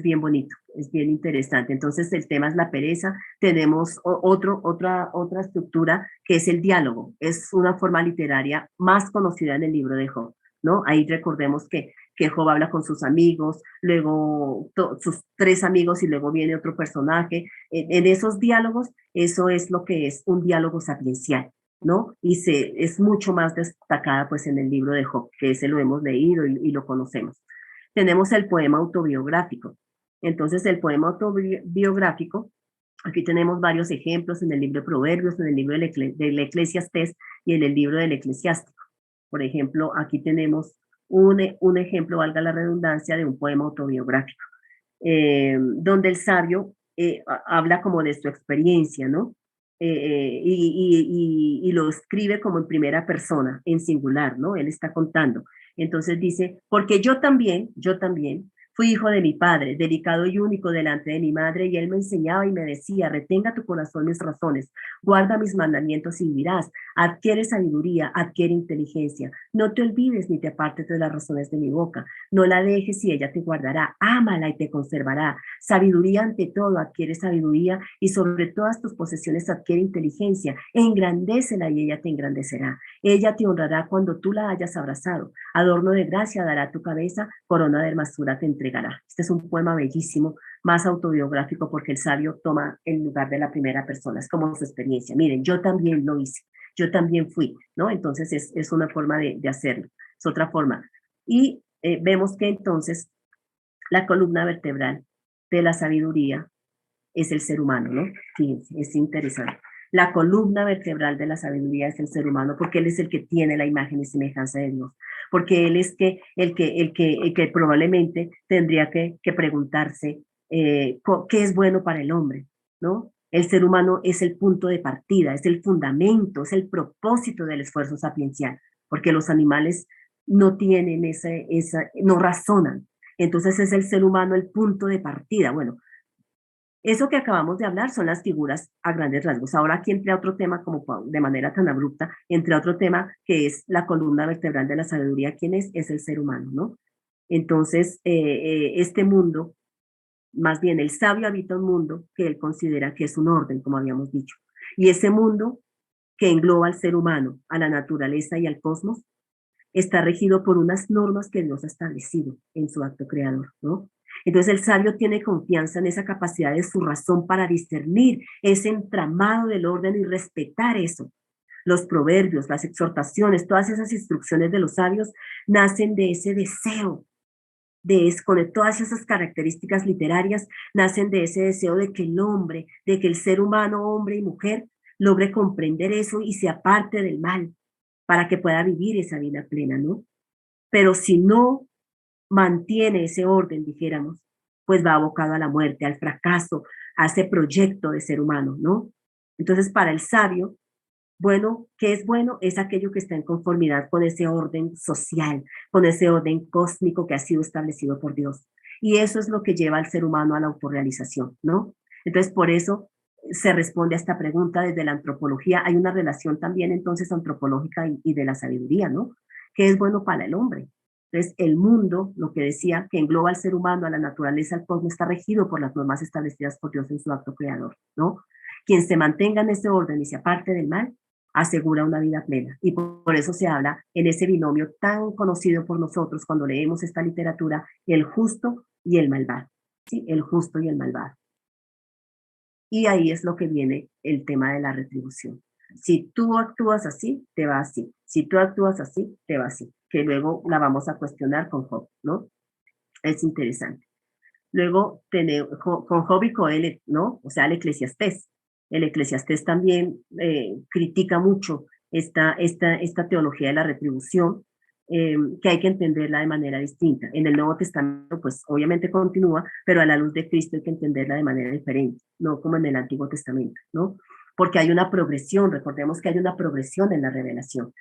bien bonito, es bien interesante. Entonces el tema es la pereza. Tenemos otra estructura que es el diálogo. Es una forma literaria más conocida en el libro de Job, ¿no? Ahí recordemos que Job habla con sus amigos, luego sus tres amigos y luego viene otro personaje. En esos diálogos, eso es lo que es un diálogo sapiencial, ¿no? Es mucho más destacada pues en el libro de Job, que ese lo hemos leído y lo conocemos. Tenemos el poema autobiográfico. Entonces, el poema autobiográfico, aquí tenemos varios ejemplos en el libro de Proverbios, en el libro del Eclesiastés y en el libro del Eclesiástico. Por ejemplo, aquí tenemos un ejemplo, valga la redundancia, de un poema autobiográfico, donde el sabio habla como de su experiencia, ¿no? Y lo escribe como en primera persona, en singular, ¿no? Él está contando. Entonces dice, porque yo también Fui hijo de mi padre, delicado y único delante de mi madre, y él me enseñaba y me decía, retenga tu corazón mis razones, guarda mis mandamientos y vivirás, adquiere sabiduría, adquiere inteligencia, no te olvides ni te apartes de las razones de mi boca, no la dejes y ella te guardará, ámala y te conservará, sabiduría ante todo, adquiere sabiduría y sobre todas tus posesiones adquiere inteligencia, engrandécela y ella te engrandecerá, ella te honrará cuando tú la hayas abrazado, adorno de gracia dará a tu cabeza, corona de hermosura te entregará. Este es un poema bellísimo, más autobiográfico porque el sabio toma el lugar de la primera persona, es como su experiencia. Miren, yo también lo hice, yo también fui, ¿no? Entonces es una forma de hacerlo, es otra forma. Y vemos que entonces la columna vertebral de la sabiduría es el ser humano, ¿no? Fíjense, es interesante. La columna vertebral de la sabiduría es el ser humano, porque él es el que tiene la imagen y semejanza de Dios, porque él es el que probablemente tendría que preguntarse qué es bueno para el hombre, ¿no? El ser humano es el punto de partida, es el fundamento, es el propósito del esfuerzo sapiencial, porque los animales no tienen no razonan. Entonces es el ser humano el punto de partida. Bueno, eso que acabamos de hablar son las figuras a grandes rasgos. Ahora aquí entra otro tema como de manera tan abrupta, entre otro tema que es la columna vertebral de la sabiduría. ¿Quién es? Es el ser humano, ¿no? Entonces, este mundo, más bien el sabio habita un mundo que él considera que es un orden, como habíamos dicho. Y ese mundo que engloba al ser humano, a la naturaleza y al cosmos, está regido por unas normas que Dios ha establecido en su acto creador, ¿no? Entonces el sabio tiene confianza en esa capacidad de su razón para discernir ese entramado del orden y respetar eso. Los proverbios, las exhortaciones, todas esas instrucciones de los sabios nacen de ese deseo, con todas esas características literarias, nacen de ese deseo de que el hombre, de que el ser humano, hombre y mujer, logre comprender eso y se aparte del mal para que pueda vivir esa vida plena, ¿no? Pero si no mantiene ese orden, dijéramos, pues va abocado a la muerte, al fracaso, a ese proyecto de ser humano, ¿no? Entonces, para el sabio, bueno, ¿qué es bueno? Es aquello que está en conformidad con ese orden social, con ese orden cósmico que ha sido establecido por Dios. Y eso es lo que lleva al ser humano a la autorrealización, ¿no? Entonces, por eso se responde a esta pregunta desde la antropología. Hay una relación también entonces antropológica y de la sabiduría, ¿no? ¿Qué es bueno para el hombre? Entonces, el mundo, lo que decía, que engloba al ser humano, a la naturaleza, al cosmos, está regido por las normas establecidas por Dios en su acto creador, ¿no? Quien se mantenga en ese orden y se aparte del mal, asegura una vida plena. Y por eso se habla en ese binomio tan conocido por nosotros cuando leemos esta literatura, el justo y el malvado. ¿Sí? El justo y el malvado. Y ahí es lo que viene el tema de la retribución. Si tú actúas así, te va así. Si tú actúas así, te va así. Que luego la vamos a cuestionar con Job, ¿no? Es interesante. Luego, con Job y Coelet, ¿no? O sea, el Eclesiastés. El Eclesiastés también critica mucho esta teología de la retribución, que hay que entenderla de manera distinta. En el Nuevo Testamento, pues obviamente continúa, pero a la luz de Cristo hay que entenderla de manera diferente, no como en el Antiguo Testamento, ¿no? Porque hay una progresión, recordemos que hay una progresión en la revelación.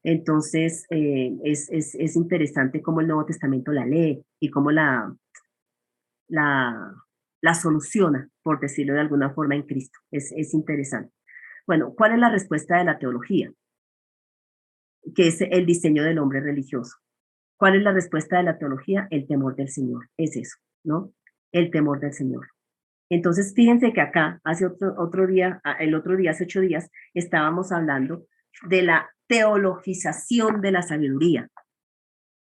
Entonces, es interesante cómo el Nuevo Testamento la lee y cómo la, la soluciona, por decirlo de alguna forma, en Cristo. Es interesante. Bueno, ¿cuál es la respuesta de la teología? Que es el diseño del hombre religioso. ¿Cuál es la respuesta de la teología? El temor del Señor. Es eso, ¿no? El temor del Señor. Entonces, fíjense que acá, hace otro día, el otro día, hace 8 días, estábamos hablando de la teologización de la sabiduría.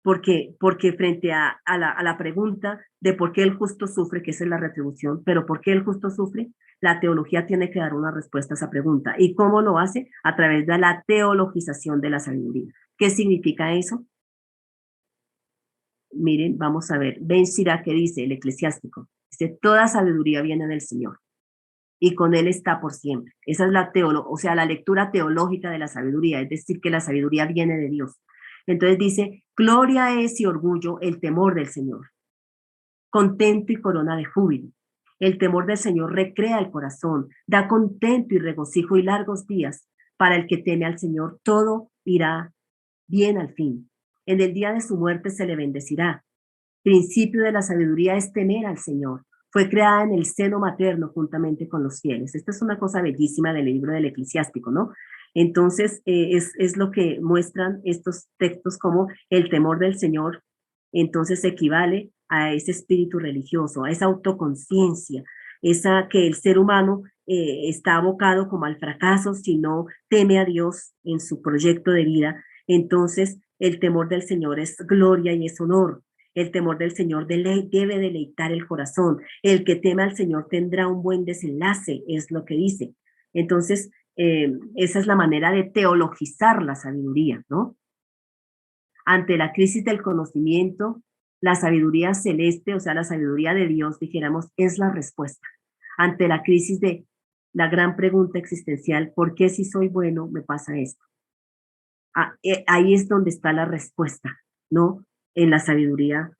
Porque frente a la pregunta de por qué el justo sufre, que esa es la retribución, pero por qué el justo sufre, la teología tiene que dar una respuesta a esa pregunta. ¿Y cómo lo hace? A través de la teologización de la sabiduría. ¿Qué significa eso? Miren, vamos a ver. Ben Sirá, que dice el eclesiástico, dice, toda sabiduría viene del Señor y con él está por siempre. Esa es o sea, la lectura teológica de la sabiduría, es decir, que la sabiduría viene de Dios. Entonces dice, gloria es y orgullo el temor del Señor, contento y corona de júbilo. El temor del Señor recrea el corazón, da contento y regocijo y largos días. Para el que teme al Señor, todo irá bien al fin. En el día de su muerte se le bendecirá. principio de la sabiduría es temer al Señor. Fue creada en el seno materno juntamente con los fieles. Esta es una cosa bellísima del libro del Eclesiástico, ¿no? Entonces, es lo que muestran estos textos como el temor del Señor. Entonces equivale a ese espíritu religioso, a esa autoconciencia, esa que el ser humano está abocado como al fracaso si no teme a Dios en su proyecto de vida. Entonces, el temor del Señor es gloria y es honor. El temor del Señor debe deleitar el corazón. El que teme al Señor tendrá un buen desenlace, es lo que dice. Entonces, esa es la manera de teologizar la sabiduría, ¿no? Ante la crisis del conocimiento, la sabiduría celeste, o sea, la sabiduría de Dios, dijéramos, es la respuesta. Ante la crisis de la gran pregunta existencial, ¿por qué si soy bueno me pasa esto? Ahí es donde está la respuesta, ¿no? En la sabiduría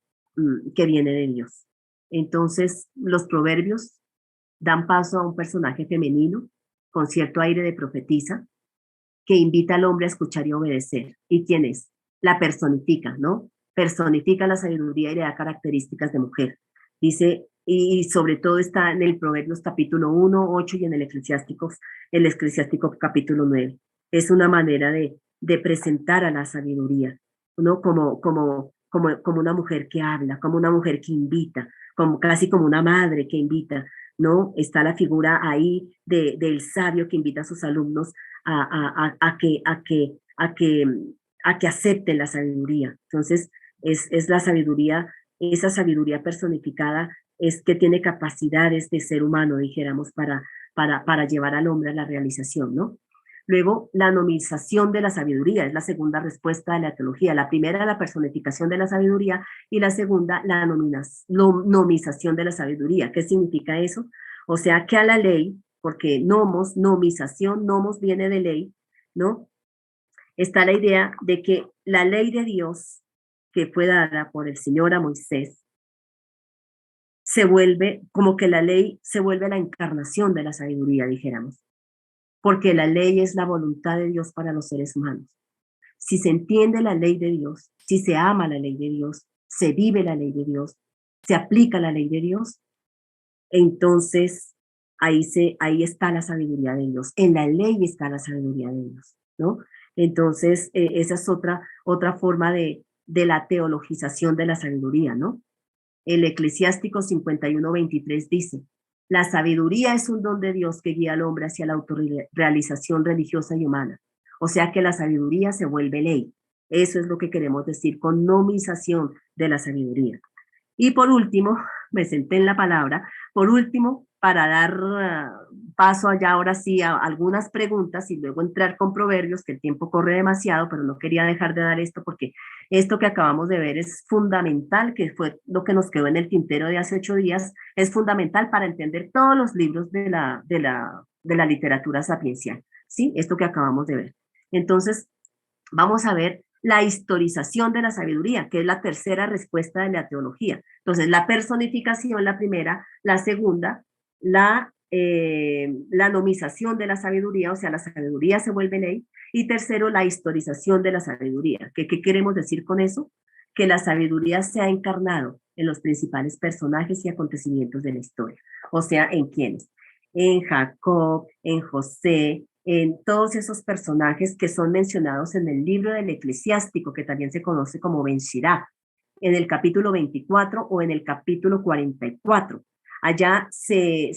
que viene de Dios. Entonces, los proverbios dan paso a un personaje femenino con cierto aire de profetisa que invita al hombre a escuchar y obedecer. ¿Y quién es? La personifica, ¿no? Personifica la sabiduría y le da características de mujer. Dice, y sobre todo está en el Proverbios capítulo 1, 8 y en el Eclesiástico capítulo 9. Es una manera de presentar a la sabiduría, ¿no? Como una mujer que habla, como una mujer que invita, como casi como una madre que invita, ¿no? Está la figura ahí del sabio que invita a sus alumnos a que acepten la sabiduría. Entonces, es la sabiduría, esa sabiduría personificada es que tiene capacidades de ser humano, dijéramos, para llevar al hombre a la realización, ¿no? Luego, la nomización de la sabiduría es la segunda respuesta de la teología. La primera, la personificación de la sabiduría, y la segunda, la nomización de la sabiduría. ¿Qué significa eso? O sea, que a la ley, porque nomos, nomización, nomos viene de ley, ¿no? Está la idea de que la ley de Dios, que fue dada por el Señor a Moisés, se vuelve, como que la ley se vuelve la encarnación de la sabiduría, dijéramos, porque la ley es la voluntad de Dios para los seres humanos. Si se entiende la ley de Dios, si se ama la ley de Dios, se vive la ley de Dios, se aplica la ley de Dios, entonces ahí está la sabiduría de Dios. En la ley está la sabiduría de Dios, ¿no? Entonces, esa es otra forma de la teologización de la sabiduría, ¿no? El Eclesiástico 51:23 dice, la sabiduría es un don de Dios que guía al hombre hacia la autorrealización religiosa y humana. O sea que la sabiduría se vuelve ley. Eso es lo que queremos decir con nomización de la sabiduría. Y por último, me senté en la palabra, por último, para dar paso allá ahora sí a algunas preguntas y luego entrar con proverbios, que el tiempo corre demasiado, pero no quería dejar de dar esto porque esto que acabamos de ver es fundamental, que fue lo que nos quedó en el tintero de hace 8 días, es fundamental para entender todos los libros de la literatura sapiencial, ¿sí? Esto que acabamos de ver. Entonces, vamos a ver la historización de la sabiduría, que es la tercera respuesta de la teología. Entonces, la personificación, la primera, la segunda, la nomización de la sabiduría, o sea, la sabiduría se vuelve ley, y tercero, la historización de la sabiduría. ¿Qué queremos decir con eso? Que la sabiduría se ha encarnado en los principales personajes y acontecimientos de la historia. O sea, ¿en quiénes? En Jacob, en José, en todos esos personajes que son mencionados en el libro del Eclesiástico, que también se conoce como Ben Shirah, en el capítulo 24 o en el capítulo 44. Allá se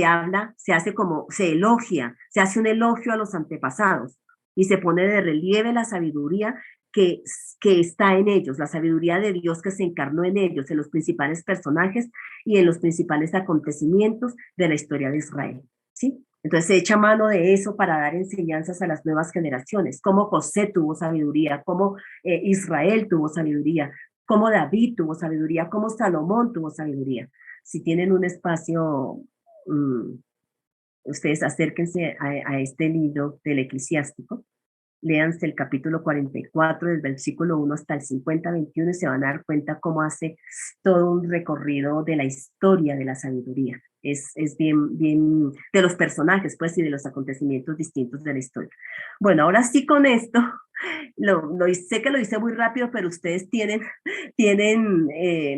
habla, se elogia, se hace un elogio a los antepasados y se pone de relieve la sabiduría que está en ellos, la sabiduría de Dios que se encarnó en ellos, en los principales personajes y en los principales acontecimientos de la historia de Israel, ¿sí? Entonces se echa mano de eso para dar enseñanzas a las nuevas generaciones, cómo José tuvo sabiduría, cómo Israel tuvo sabiduría, cómo David tuvo sabiduría, cómo Salomón tuvo sabiduría. Si tienen un espacio, ustedes acérquense a este libro del Eclesiástico, léanse el capítulo 44, del versículo 1 hasta el 50-21 y se van a dar cuenta cómo hace todo un recorrido de la historia de la sabiduría. es bien, bien de los personajes, pues, y de los acontecimientos distintos de la historia. Bueno, ahora sí con esto, sé que lo hice muy rápido, pero ustedes tienen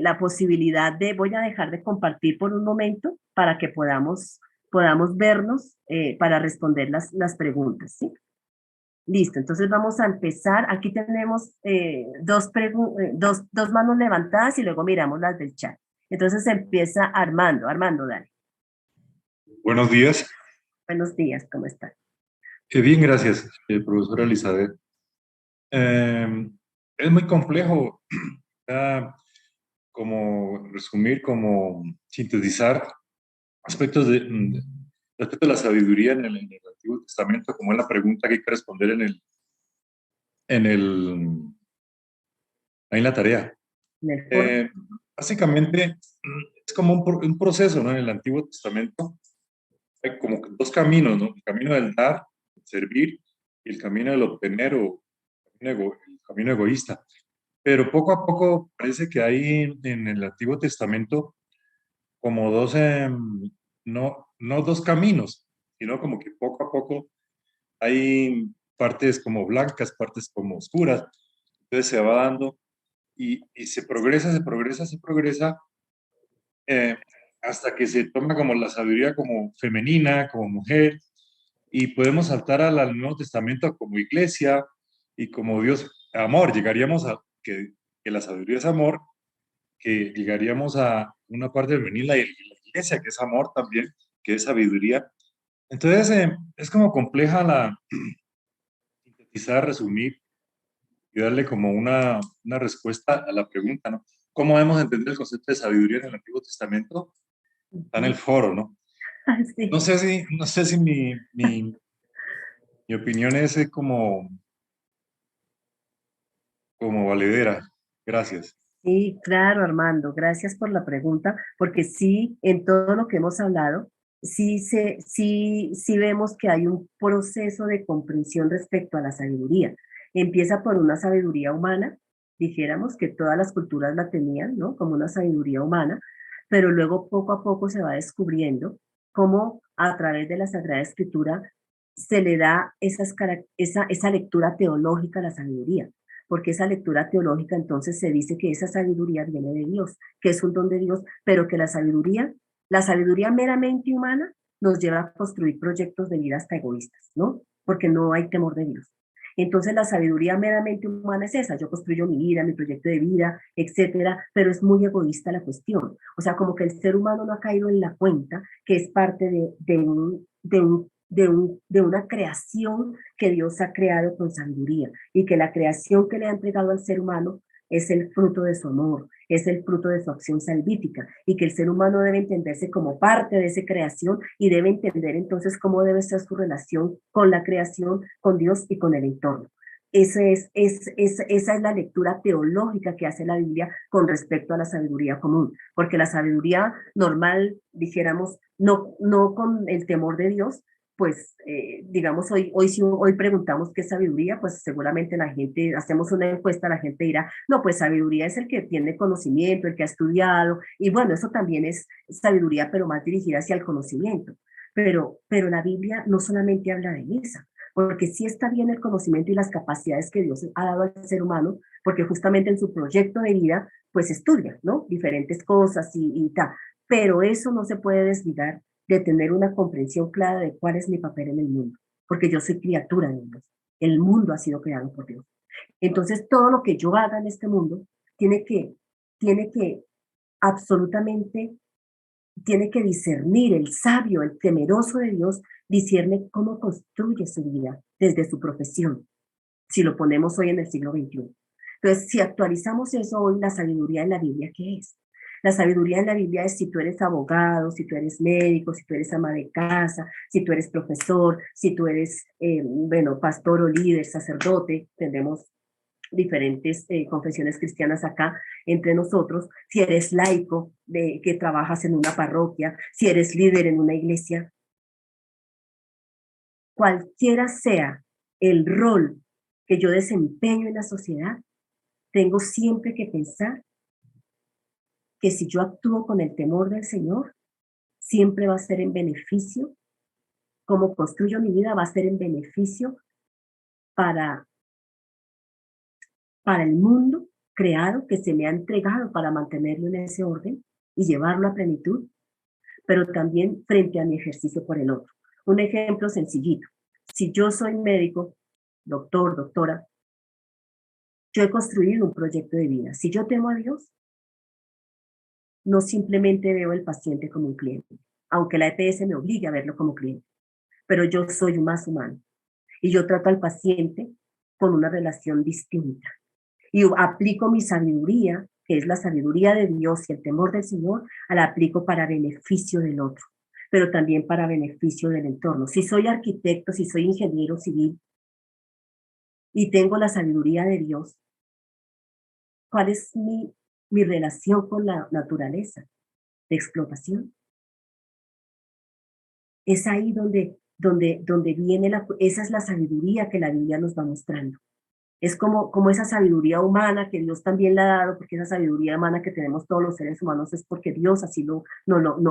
la posibilidad de, voy a dejar de compartir por un momento para que podamos vernos para responder las preguntas, ¿sí? Listo, entonces vamos a empezar. Aquí tenemos dos manos levantadas y luego miramos las del chat. Entonces empieza Armando. Armando, dale. Buenos días. Buenos días, ¿cómo están? Bien, gracias, profesora Elizabeth. Eh, es muy complejo como resumir, como sintetizar aspectos respecto a la sabiduría en el Antiguo Testamento, como es la pregunta que hay que responder en el, ahí en la tarea. En el foro. Básicamente, es como un proceso, ¿no? En el Antiguo Testamento hay como que dos caminos, ¿no? El camino del dar, servir, y el camino del obtener o el camino egoísta. Pero poco a poco parece que hay en el Antiguo Testamento como no dos caminos, sino como que poco a poco hay partes como blancas, partes como oscuras. Entonces se va dando y se progresa eh, hasta que se toma como la sabiduría como femenina, como mujer, y podemos saltar al Nuevo Testamento como iglesia y como Dios, amor, llegaríamos a que la sabiduría es amor, que llegaríamos a una parte femenina y la iglesia, que es amor también, que es sabiduría. Entonces, es como compleja sintetizar, resumir y darle como una respuesta a la pregunta, ¿no? ¿Cómo debemos entender el concepto de sabiduría en el Antiguo Testamento? Está en el Ujú. foro, ¿no? Sí. No sé si mi opinión es como valedera. Gracias. Sí, claro, Armando, gracias por la pregunta, porque sí, en todo lo que hemos hablado, sí vemos que hay un proceso de comprensión respecto a la sabiduría. Empieza por una sabiduría humana, dijéramos que todas las culturas la tenían, ¿no? Como una sabiduría humana, pero luego poco a poco se va descubriendo cómo a través de la Sagrada Escritura se le da esa lectura teológica a la sabiduría, porque esa lectura teológica entonces se dice que esa sabiduría viene de Dios, que es un don de Dios, pero que la sabiduría meramente humana nos lleva a construir proyectos de vida hasta egoístas, ¿no? Porque no hay temor de Dios. Entonces la sabiduría meramente humana es esa, yo construyo mi vida, mi proyecto de vida, etcétera, pero es muy egoísta la cuestión. O sea, como que el ser humano no ha caído en la cuenta que es parte de una creación que Dios ha creado con sabiduría y que la creación que le ha entregado al ser humano es el fruto de su amor, es el fruto de su acción salvífica y que el ser humano debe entenderse como parte de esa creación y debe entender entonces cómo debe ser su relación con la creación, con Dios y con el entorno. Esa es la lectura teológica que hace la Biblia con respecto a la sabiduría común, porque la sabiduría normal, dijéramos, no con el temor de Dios, pues digamos, si hoy preguntamos qué es sabiduría, pues seguramente la gente, hacemos una encuesta, la gente dirá, no, pues sabiduría es el que tiene conocimiento, el que ha estudiado, y bueno, eso también es sabiduría, pero más dirigida hacia el conocimiento. Pero la Biblia no solamente habla de esa, porque sí está bien el conocimiento y las capacidades que Dios ha dado al ser humano, porque justamente en su proyecto de vida, pues estudia, ¿no? Diferentes cosas y tal. Pero eso no se puede desligar de tener una comprensión clara de cuál es mi papel en el mundo, porque yo soy criatura de Dios. El mundo ha sido creado por Dios. Entonces, todo lo que yo haga en este mundo tiene que absolutamente, tiene que discernir el sabio, el temeroso de Dios, discierne cómo construye su vida desde su profesión, si lo ponemos hoy en el siglo XXI. Entonces, si actualizamos eso hoy, la sabiduría en la Biblia, ¿qué es? La sabiduría en la Biblia es si tú eres abogado, si tú eres médico, si tú eres ama de casa, si tú eres profesor, si tú eres, bueno, pastor o líder, sacerdote, tenemos diferentes confesiones cristianas acá entre nosotros, si eres laico, que trabajas en una parroquia, si eres líder en una iglesia, cualquiera sea el rol que yo desempeño en la sociedad, tengo siempre que pensar que si yo actúo con el temor del Señor, siempre va a ser en beneficio, como construyo mi vida, va a ser en beneficio para, para el mundo creado que se me ha entregado para mantenerlo en ese orden y llevarlo a plenitud, pero también frente a mi ejercicio por el otro. Un ejemplo sencillito. Si yo soy médico, doctor, doctora, yo he construido un proyecto de vida. Si yo temo a Dios, no simplemente veo al paciente como un cliente, aunque la EPS me obligue a verlo como cliente, pero yo soy más humano y yo trato al paciente con una relación distinta y aplico mi sabiduría, que es la sabiduría de Dios y el temor del Señor, la aplico para beneficio del otro, pero también para beneficio del entorno. Si soy arquitecto, si soy ingeniero civil y tengo la sabiduría de Dios, ¿cuál es mi relación con la naturaleza de explotación? Es ahí donde viene esa es la sabiduría que la Biblia nos va mostrando. Es como esa sabiduría humana que Dios también la ha dado, porque esa sabiduría humana que tenemos todos los seres humanos es porque Dios así,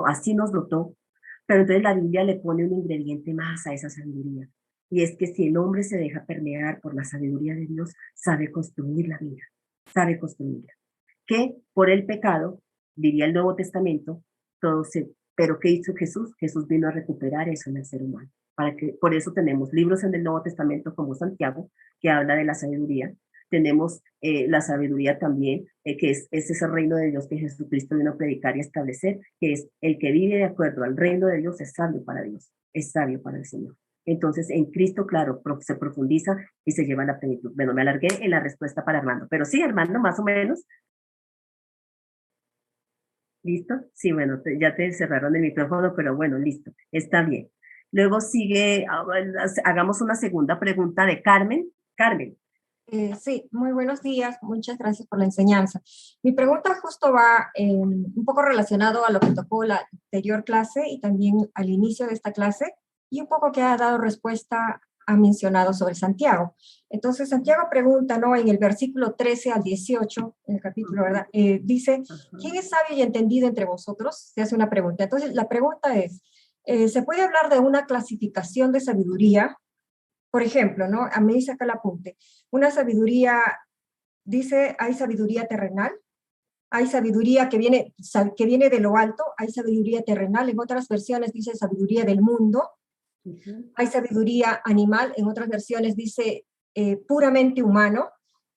así nos dotó. Pero entonces la Biblia le pone un ingrediente más a esa sabiduría. Y es que si el hombre se deja permear por la sabiduría de Dios, sabe construir la vida, sabe construirla. Que por el pecado, diría el Nuevo Testamento, todo se... Pero ¿qué hizo Jesús? Jesús vino a recuperar eso en el ser humano. Por eso tenemos libros en el Nuevo Testamento como Santiago, que habla de la sabiduría. Tenemos la sabiduría también, que es ese reino de Dios que Jesucristo vino a predicar y establecer, que es el que vive de acuerdo al reino de Dios es sabio para Dios, es sabio para el Señor. Entonces, en Cristo, claro, se profundiza y se lleva a la plenitud. Bueno, me alargué en la respuesta para Armando, pero sí, Armando, más o menos. ¿Listo? Sí, bueno, ya te cerraron el micrófono, pero bueno, listo, está bien. Luego sigue, hagamos una segunda pregunta de Carmen. Carmen. Sí, muy buenos días, muchas gracias por la enseñanza. Mi pregunta justo va un poco relacionado a lo que tocó la anterior clase y también al inicio de esta clase, y un poco que ha dado respuesta, ha mencionado sobre Santiago. Entonces, Santiago pregunta, ¿no? En el versículo 13 al 18, en el capítulo, ¿verdad? Dice, ¿quién es sabio y entendido entre vosotros? Se hace una pregunta. Entonces, la pregunta es, ¿se puede hablar de una clasificación de sabiduría? Por ejemplo, ¿no? A mí saca el apunte. Una sabiduría, dice, hay sabiduría terrenal, hay sabiduría que viene de lo alto, hay sabiduría terrenal, en otras versiones dice sabiduría del mundo, hay sabiduría animal, en otras versiones dice puramente humano,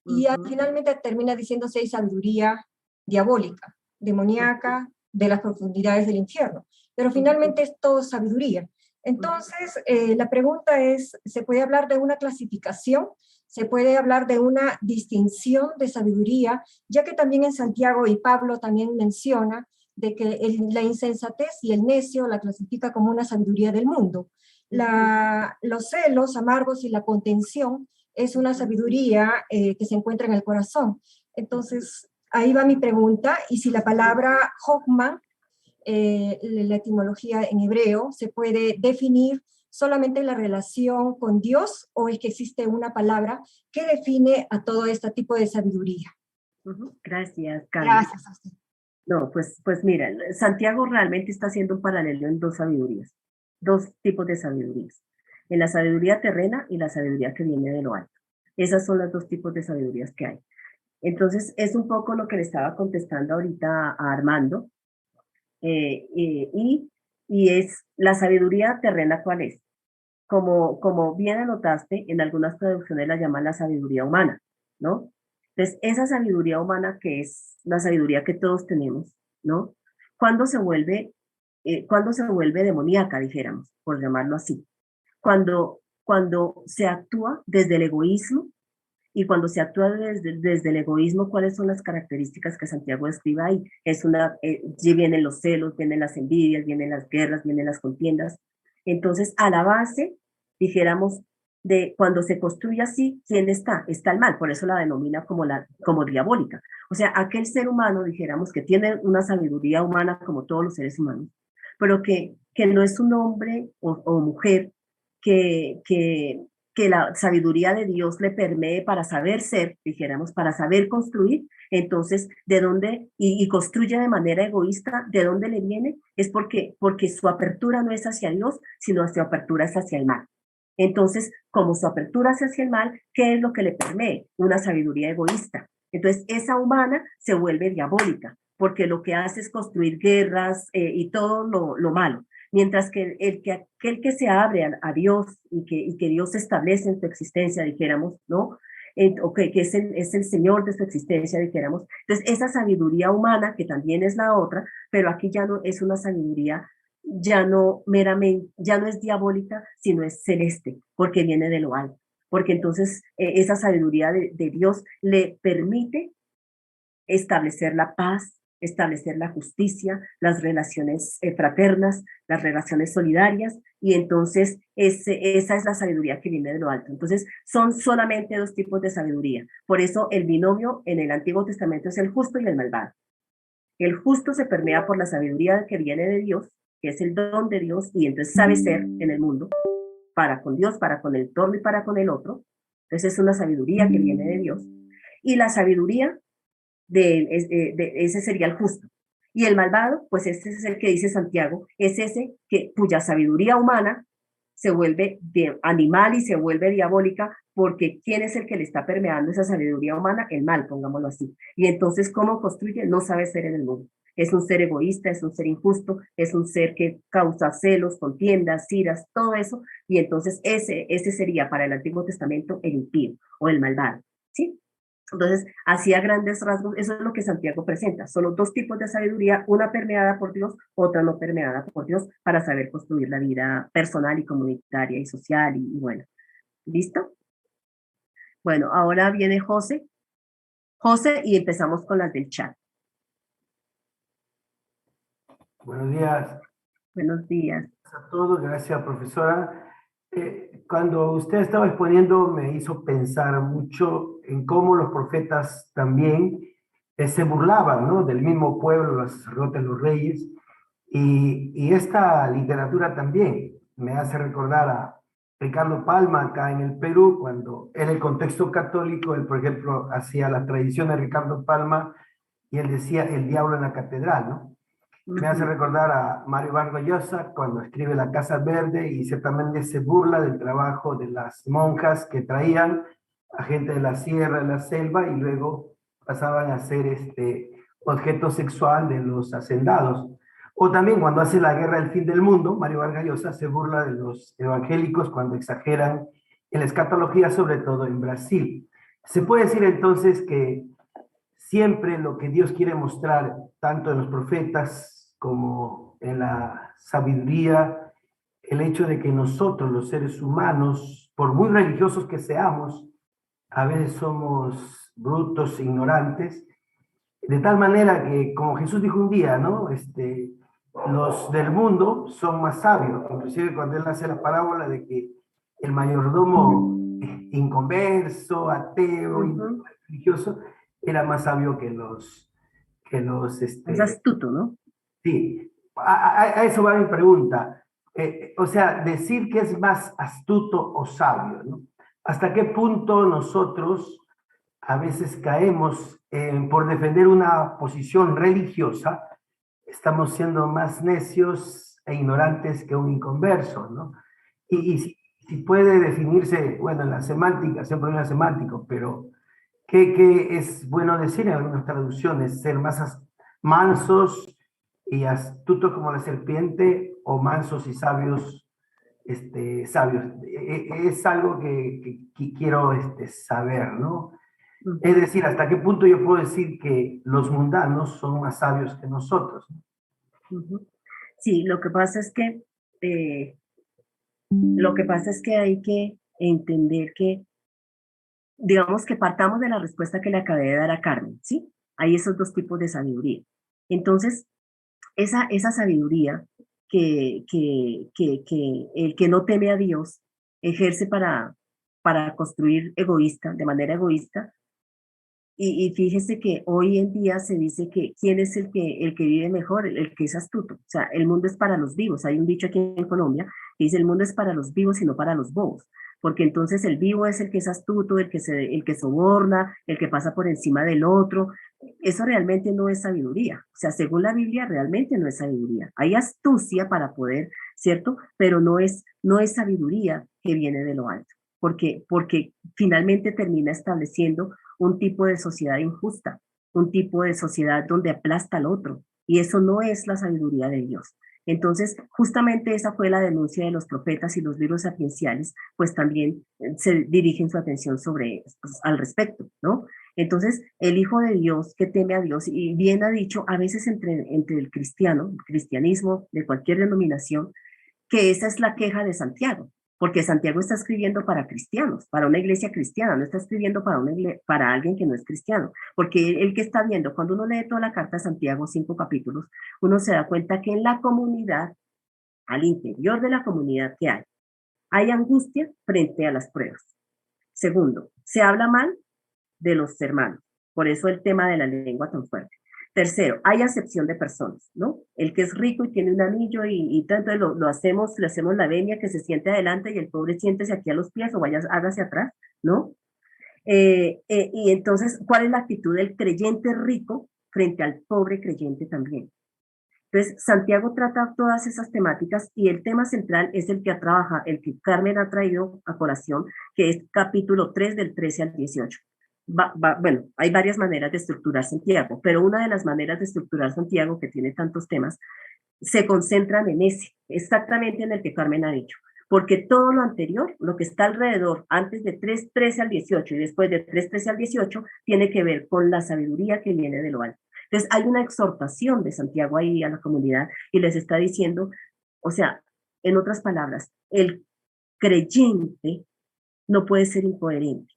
y finalmente termina diciéndose hay sabiduría diabólica, demoníaca, de las profundidades del infierno. Pero finalmente es todo sabiduría. Entonces, la pregunta es, ¿se puede hablar de una clasificación? ¿Se puede hablar de una distinción de sabiduría? Ya que también en Santiago y Pablo también menciona de que la insensatez y el necio la clasifica como una sabiduría del mundo. Los celos amargos y la contención es una sabiduría que se encuentra en el corazón. Entonces, ahí va mi pregunta, y si la palabra Hoffman, la etimología en hebreo, se puede definir solamente la relación con Dios, o es que existe una palabra que define a todo este tipo de sabiduría. Gracias, Carmen. Gracias a usted. No, pues mira, Santiago realmente está haciendo un paralelo en dos sabidurías, dos tipos de sabidurías, en la sabiduría terrena y la sabiduría que viene de lo alto. Esas son los dos tipos de sabidurías que hay. Entonces, es un poco lo que le estaba contestando ahorita a Armando, y es la sabiduría terrena, ¿cuál es? Como bien anotaste, en algunas traducciones la llaman la sabiduría humana, ¿no? Entonces, esa sabiduría humana que es la sabiduría que todos tenemos, ¿no? ¿Cuándo cuando se vuelve demoníaca, dijéramos, por llamarlo así? Cuando se actúa desde el egoísmo, y cuando se actúa desde el egoísmo, ¿cuáles son las características que Santiago describe ahí? Vienen los celos, vienen las envidias, vienen las guerras, vienen las contiendas. Entonces, a la base, dijéramos, de cuando se construye así, ¿quién está? Está el mal, por eso la denomina como diabólica. O sea, aquel ser humano, dijéramos, que tiene una sabiduría humana como todos los seres humanos, pero que no es un hombre o mujer que que la sabiduría de Dios le permee para saber ser, dijéramos, para saber construir. Entonces, ¿de dónde? Y construye de manera egoísta, ¿de dónde le viene? Es porque su apertura no es hacia Dios, sino su apertura es hacia el mal. Entonces, como su apertura es hacia el mal, ¿qué es lo que le permee? Una sabiduría egoísta. Entonces, esa humana se vuelve diabólica, porque lo que hace es construir guerras y todo lo malo. Mientras que aquel que se abre a Dios y que Dios establece en su existencia, dijéramos, ¿no? O que es el Señor de su existencia, dijéramos. Entonces, esa sabiduría humana, que también es la otra, pero aquí ya no es una sabiduría, ya no meramente, ya no es diabólica, sino es celeste, porque viene de lo alto. Porque entonces esa sabiduría de Dios le permite establecer la paz, establecer la justicia, las relaciones fraternas, las relaciones solidarias, y entonces esa es la sabiduría que viene de lo alto. Entonces son solamente dos tipos de sabiduría. Por eso el binomio en el Antiguo Testamento es el justo y el malvado. El justo se permea por la sabiduría que viene de Dios, que es el don de Dios, y entonces sabe ser en el mundo, para con Dios, para con el entorno y para con el otro. Entonces es una sabiduría que viene de Dios. Y la sabiduría ese sería el justo. Y el malvado, pues ese es el que dice Santiago, es ese cuya sabiduría humana se vuelve animal y se vuelve diabólica, porque ¿quién es el que le está permeando esa sabiduría humana? El mal, pongámoslo así. Y entonces, ¿cómo construye? No sabe ser en el mundo. Es un ser egoísta, es un ser injusto, es un ser que causa celos, contiendas, iras, todo eso. Y entonces ese sería para el Antiguo Testamento el impío o el malvado. ¿Sí? Entonces, así a grandes rasgos, eso es lo que Santiago presenta. Son los dos tipos de sabiduría, una permeada por Dios, otra no permeada por Dios, para saber construir la vida personal y comunitaria y social y bueno. ¿Listo? Bueno, ahora viene José. José, y empezamos con las del chat. Buenos días. Buenos días. A todos, gracias profesora. Cuando usted estaba exponiendo me hizo pensar mucho en cómo los profetas también se burlaban, ¿no? Del mismo pueblo, los sacerdotes, los reyes, y esta literatura también me hace recordar a Ricardo Palma acá en el Perú, cuando en el contexto católico, él por ejemplo hacía la tradición de Ricardo Palma y él decía el diablo en la catedral, ¿no? Me hace recordar a Mario Vargas Llosa cuando escribe La Casa Verde y ciertamente se burla del trabajo de las monjas que traían a gente de la sierra, de la selva y luego pasaban a ser objeto sexual de los hacendados. O también cuando hace La Guerra del Fin del Mundo, Mario Vargas Llosa se burla de los evangélicos cuando exageran en la escatología, sobre todo en Brasil. Se puede decir entonces que siempre lo que Dios quiere mostrar, tanto en los profetas como en la sabiduría, el hecho de que nosotros, los seres humanos, por muy religiosos que seamos, a veces somos brutos, ignorantes, de tal manera que, como Jesús dijo un día, ¿no? Los del mundo son más sabios, inclusive cuando él hace la parábola de que el mayordomo inconverso, ateo, religioso, era más sabio que los Es astuto, ¿no? Sí, a eso va mi pregunta. O sea, decir que es más astuto o sabio, ¿no? ¿Hasta qué punto nosotros a veces caemos por defender una posición religiosa, estamos siendo más necios e ignorantes que un inconverso, ¿no? Y si puede definirse, bueno, en la semántica, siempre en la semántica, pero ¿qué es bueno decir en algunas traducciones? ¿Ser más mansos y astutos como la serpiente o mansos y sabios, sabios? Es algo que quiero saber, ¿no? Es decir, ¿hasta qué punto yo puedo decir que los mundanos son más sabios que nosotros? Sí, lo que pasa es que hay que entender que, digamos que partamos de la respuesta que le acabé de dar a Carmen, ¿sí? Hay esos dos tipos de sabiduría. Entonces, esa sabiduría que el que no teme a Dios ejerce para construir de manera egoísta, y fíjese que hoy en día se dice que quién es el que vive mejor, el que es astuto. O sea, el mundo es para los vivos. Hay un dicho aquí en Colombia que dice el mundo es para los vivos y no para los bobos. Porque entonces el vivo es el que es astuto, el que soborna, el que pasa por encima del otro. Eso realmente no es sabiduría. O sea, según la Biblia, realmente no es sabiduría. Hay astucia para poder, ¿cierto? Pero no es sabiduría que viene de lo alto. Porque finalmente termina estableciendo un tipo de sociedad injusta, un tipo de sociedad donde aplasta al otro. Y eso no es la sabiduría de Dios. Entonces, justamente esa fue la denuncia de los profetas y los libros sapienciales, pues también se dirigen su atención sobre, pues, al respecto, ¿no? Entonces, el Hijo de Dios que teme a Dios, y bien ha dicho, a veces entre el cristiano, el cristianismo de cualquier denominación, que esa es la queja de Santiago, porque Santiago está escribiendo para cristianos, para una iglesia cristiana, no está escribiendo para alguien que no es cristiano, porque el que está viendo, cuando uno lee toda la carta de Santiago, 5 capítulos, uno se da cuenta que en la comunidad, al interior de la comunidad que hay angustia frente a las pruebas. Segundo, se habla mal de los hermanos, por eso el tema de la lengua tan fuerte. Tercero, hay acepción de personas, ¿no? El que es rico y tiene un anillo y tanto lo hacemos, le hacemos la venia que se siente adelante y el pobre siéntese aquí a los pies o vaya, hágase atrás, ¿no? Y entonces, ¿cuál es la actitud del creyente rico frente al pobre creyente también? Entonces, Santiago trata todas esas temáticas y el tema central es el que el que Carmen ha traído a colación, que es capítulo 3 del 13 al 18. Bueno, hay varias maneras de estructurar Santiago, pero una de las maneras de estructurar Santiago, que tiene tantos temas, se concentran en ese, exactamente en el que Carmen ha dicho. Porque todo lo anterior, lo que está alrededor, antes de 3:13 al 18 y después de 3:13 al 18, tiene que ver con la sabiduría que viene de lo alto. Entonces, hay una exhortación de Santiago ahí a la comunidad y les está diciendo, o sea, en otras palabras, el creyente no puede ser incoherente.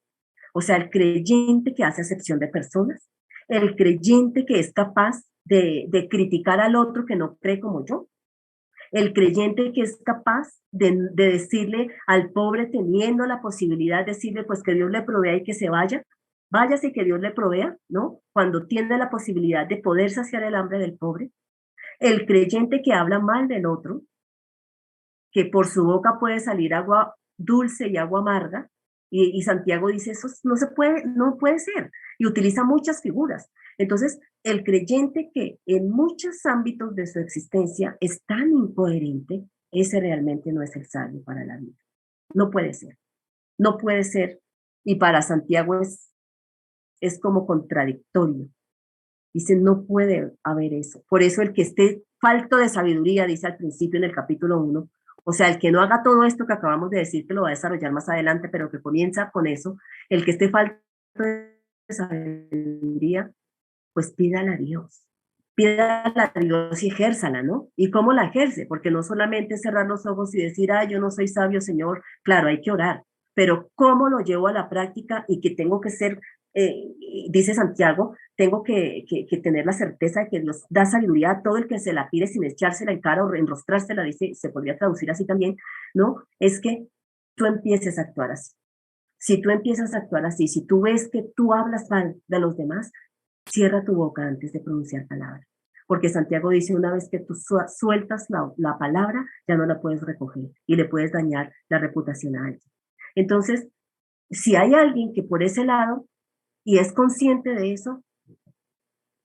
O sea, el creyente que hace acepción de personas, el creyente que es capaz de criticar al otro que no cree como yo, el creyente que es capaz de decirle al pobre teniendo la posibilidad de decirle pues que Dios le provea y que se vaya, váyase que Dios le provea, ¿no? Cuando tiene la posibilidad de poder saciar el hambre del pobre. El creyente que habla mal del otro, que por su boca puede salir agua dulce y agua amarga, y Santiago dice, eso no se puede, no puede ser, y utiliza muchas figuras. Entonces, el creyente que en muchos ámbitos de su existencia es tan incoherente, ese realmente no es el sabio para la vida. No puede ser, no puede ser, y para Santiago es como contradictorio. Dice, no puede haber eso. Por eso el que esté falto de sabiduría, dice al principio en el capítulo 1, o sea, el que no haga todo esto que acabamos de decir, que lo va a desarrollar más adelante, pero que comienza con eso, el que esté falto de sabiduría, pues pídala a Dios. Pídala a Dios y ejérzala, ¿no? ¿Y cómo la ejerce? Porque no solamente cerrar los ojos y decir, yo no soy sabio, Señor. Claro, hay que orar, pero ¿cómo lo llevo a la práctica y que tengo que ser, dice Santiago, tengo que tener la certeza de que Dios da sabiduría a todo el que se la pide sin echársela en cara o enrostrársela, dice, se podría traducir así también, ¿no? Es que tú empieces a actuar así. Si tú empiezas a actuar así, si tú ves que tú hablas mal de los demás, cierra tu boca antes de pronunciar palabra. Porque Santiago dice, una vez que tú sueltas la palabra, ya no la puedes recoger y le puedes dañar la reputación a alguien. Entonces, si hay alguien que por ese lado y es consciente de eso,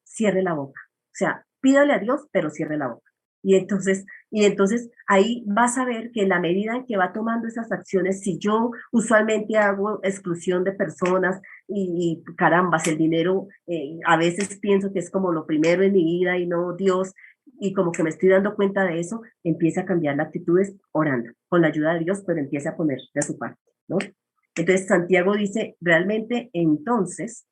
cierre la boca. O sea, pídale a Dios, pero cierre la boca. Y entonces ahí vas a ver que en la medida en que va tomando esas acciones, si yo usualmente hago exclusión de personas y carambas, el dinero, a veces pienso que es como lo primero en mi vida y no Dios, y como que me estoy dando cuenta de eso, empieza a cambiar las actitudes orando, con la ayuda de Dios, pero empieza a poner de su parte, ¿no? Entonces Santiago dice, realmente entonces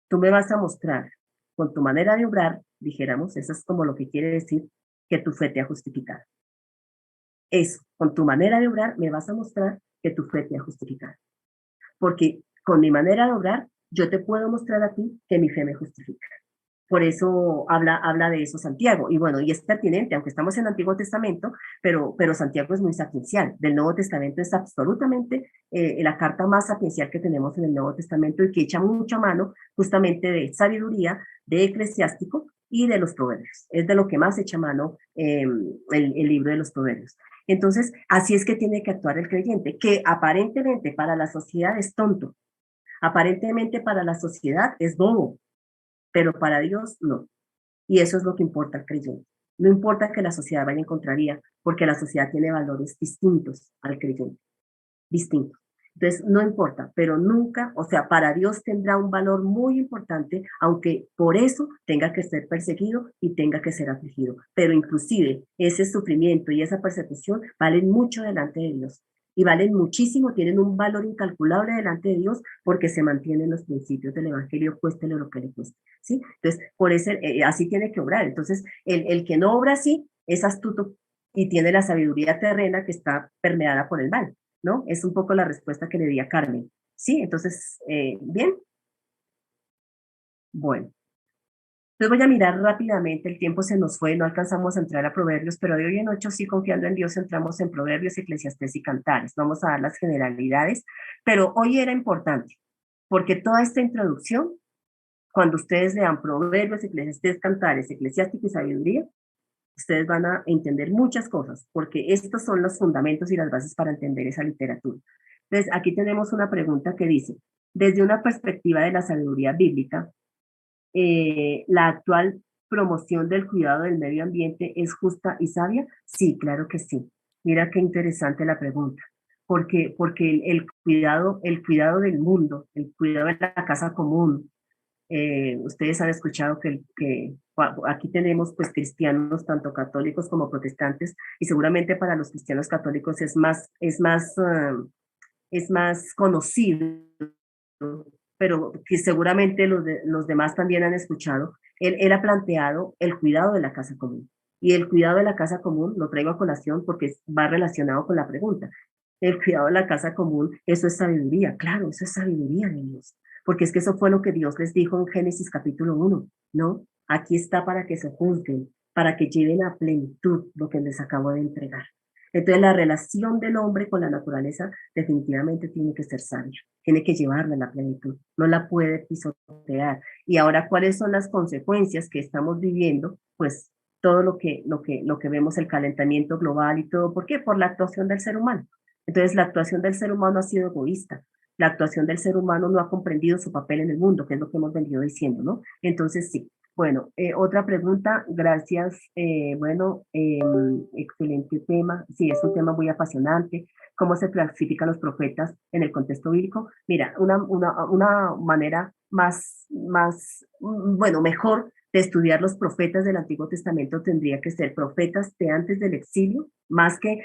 tú me vas a mostrar con tu manera de obrar, dijéramos, eso es como lo que quiere decir que tu fe te ha justificado. Eso, con tu manera de obrar me vas a mostrar que tu fe te ha justificado. Porque con mi manera de obrar, yo te puedo mostrar a ti que mi fe me justifica. Por eso habla de eso Santiago. Y bueno, y es pertinente, aunque estamos en el Antiguo Testamento, pero Santiago es muy sapiencial. Del Nuevo Testamento es absolutamente la carta más sapiencial que tenemos en el Nuevo Testamento y que echa mucha mano justamente de sabiduría, de eclesiástico y de los proverbios. Es de lo que más echa mano el libro de los proverbios. Entonces, así es que tiene que actuar el creyente, que aparentemente para la sociedad es tonto, aparentemente para la sociedad es bobo, pero para Dios no. Y eso es lo que importa al creyente. No importa que la sociedad vaya en contraria, porque la sociedad tiene valores distintos al creyente, distintos. Entonces, no importa, pero nunca, o sea, para Dios tendrá un valor muy importante, aunque por eso tenga que ser perseguido y tenga que ser afligido. Pero inclusive ese sufrimiento y esa persecución valen mucho delante de Dios y valen muchísimo, tienen un valor incalculable delante de Dios porque se mantienen los principios del Evangelio, cuéstele lo que le cueste, ¿sí? Entonces, por eso así tiene que obrar. Entonces, el que no obra así es astuto y tiene la sabiduría terrena que está permeada por el mal, ¿no? Es un poco la respuesta que le di a Carmen. Sí, entonces, bien. Bueno, entonces voy a mirar rápidamente, el tiempo se nos fue, no alcanzamos a entrar a Proverbios, pero de hoy en ocho sí, confiando en Dios, entramos en Proverbios, Eclesiastés y Cantares. Vamos a dar las generalidades, pero hoy era importante, porque toda esta introducción, cuando ustedes lean Proverbios, Eclesiastés, Cantares, Eclesiástico y Sabiduría, ustedes van a entender muchas cosas, porque estos son los fundamentos y las bases para entender esa literatura. Entonces, aquí tenemos una pregunta que dice, desde una perspectiva de la sabiduría bíblica, ¿la actual promoción del cuidado del medio ambiente es justa y sabia? Sí, claro que sí. Mira qué interesante la pregunta. Porque el cuidado del mundo, el cuidado de la casa común, ustedes han escuchado que aquí tenemos pues cristianos, tanto católicos como protestantes, y seguramente para los cristianos católicos es más conocido, pero que seguramente los demás también han escuchado. Él ha planteado el cuidado de la casa común. Y el cuidado de la casa común lo traigo a colación porque va relacionado con la pregunta. El cuidado de la casa común, eso es sabiduría. Claro, eso es sabiduría de Dios. Porque es que eso fue lo que Dios les dijo en Génesis capítulo 1, ¿no? Aquí está para que se juzguen, para que lleven a plenitud lo que les acabo de entregar. Entonces la relación del hombre con la naturaleza definitivamente tiene que ser sabia, tiene que llevarla a la plenitud, no la puede pisotear. Y ahora, ¿cuáles son las consecuencias que estamos viviendo? Pues todo lo que vemos, el calentamiento global y todo, ¿por qué? Por la actuación del ser humano. Entonces la actuación del ser humano ha sido egoísta, la actuación del ser humano no ha comprendido su papel en el mundo, que es lo que hemos venido diciendo, ¿no? Entonces sí. Bueno, otra pregunta, gracias. Bueno, excelente tema. Sí, es un tema muy apasionante. ¿Cómo se clasifican los profetas en el contexto bíblico? Mira, una manera bueno, mejor de estudiar los profetas del Antiguo Testamento tendría que ser profetas de antes del exilio, más que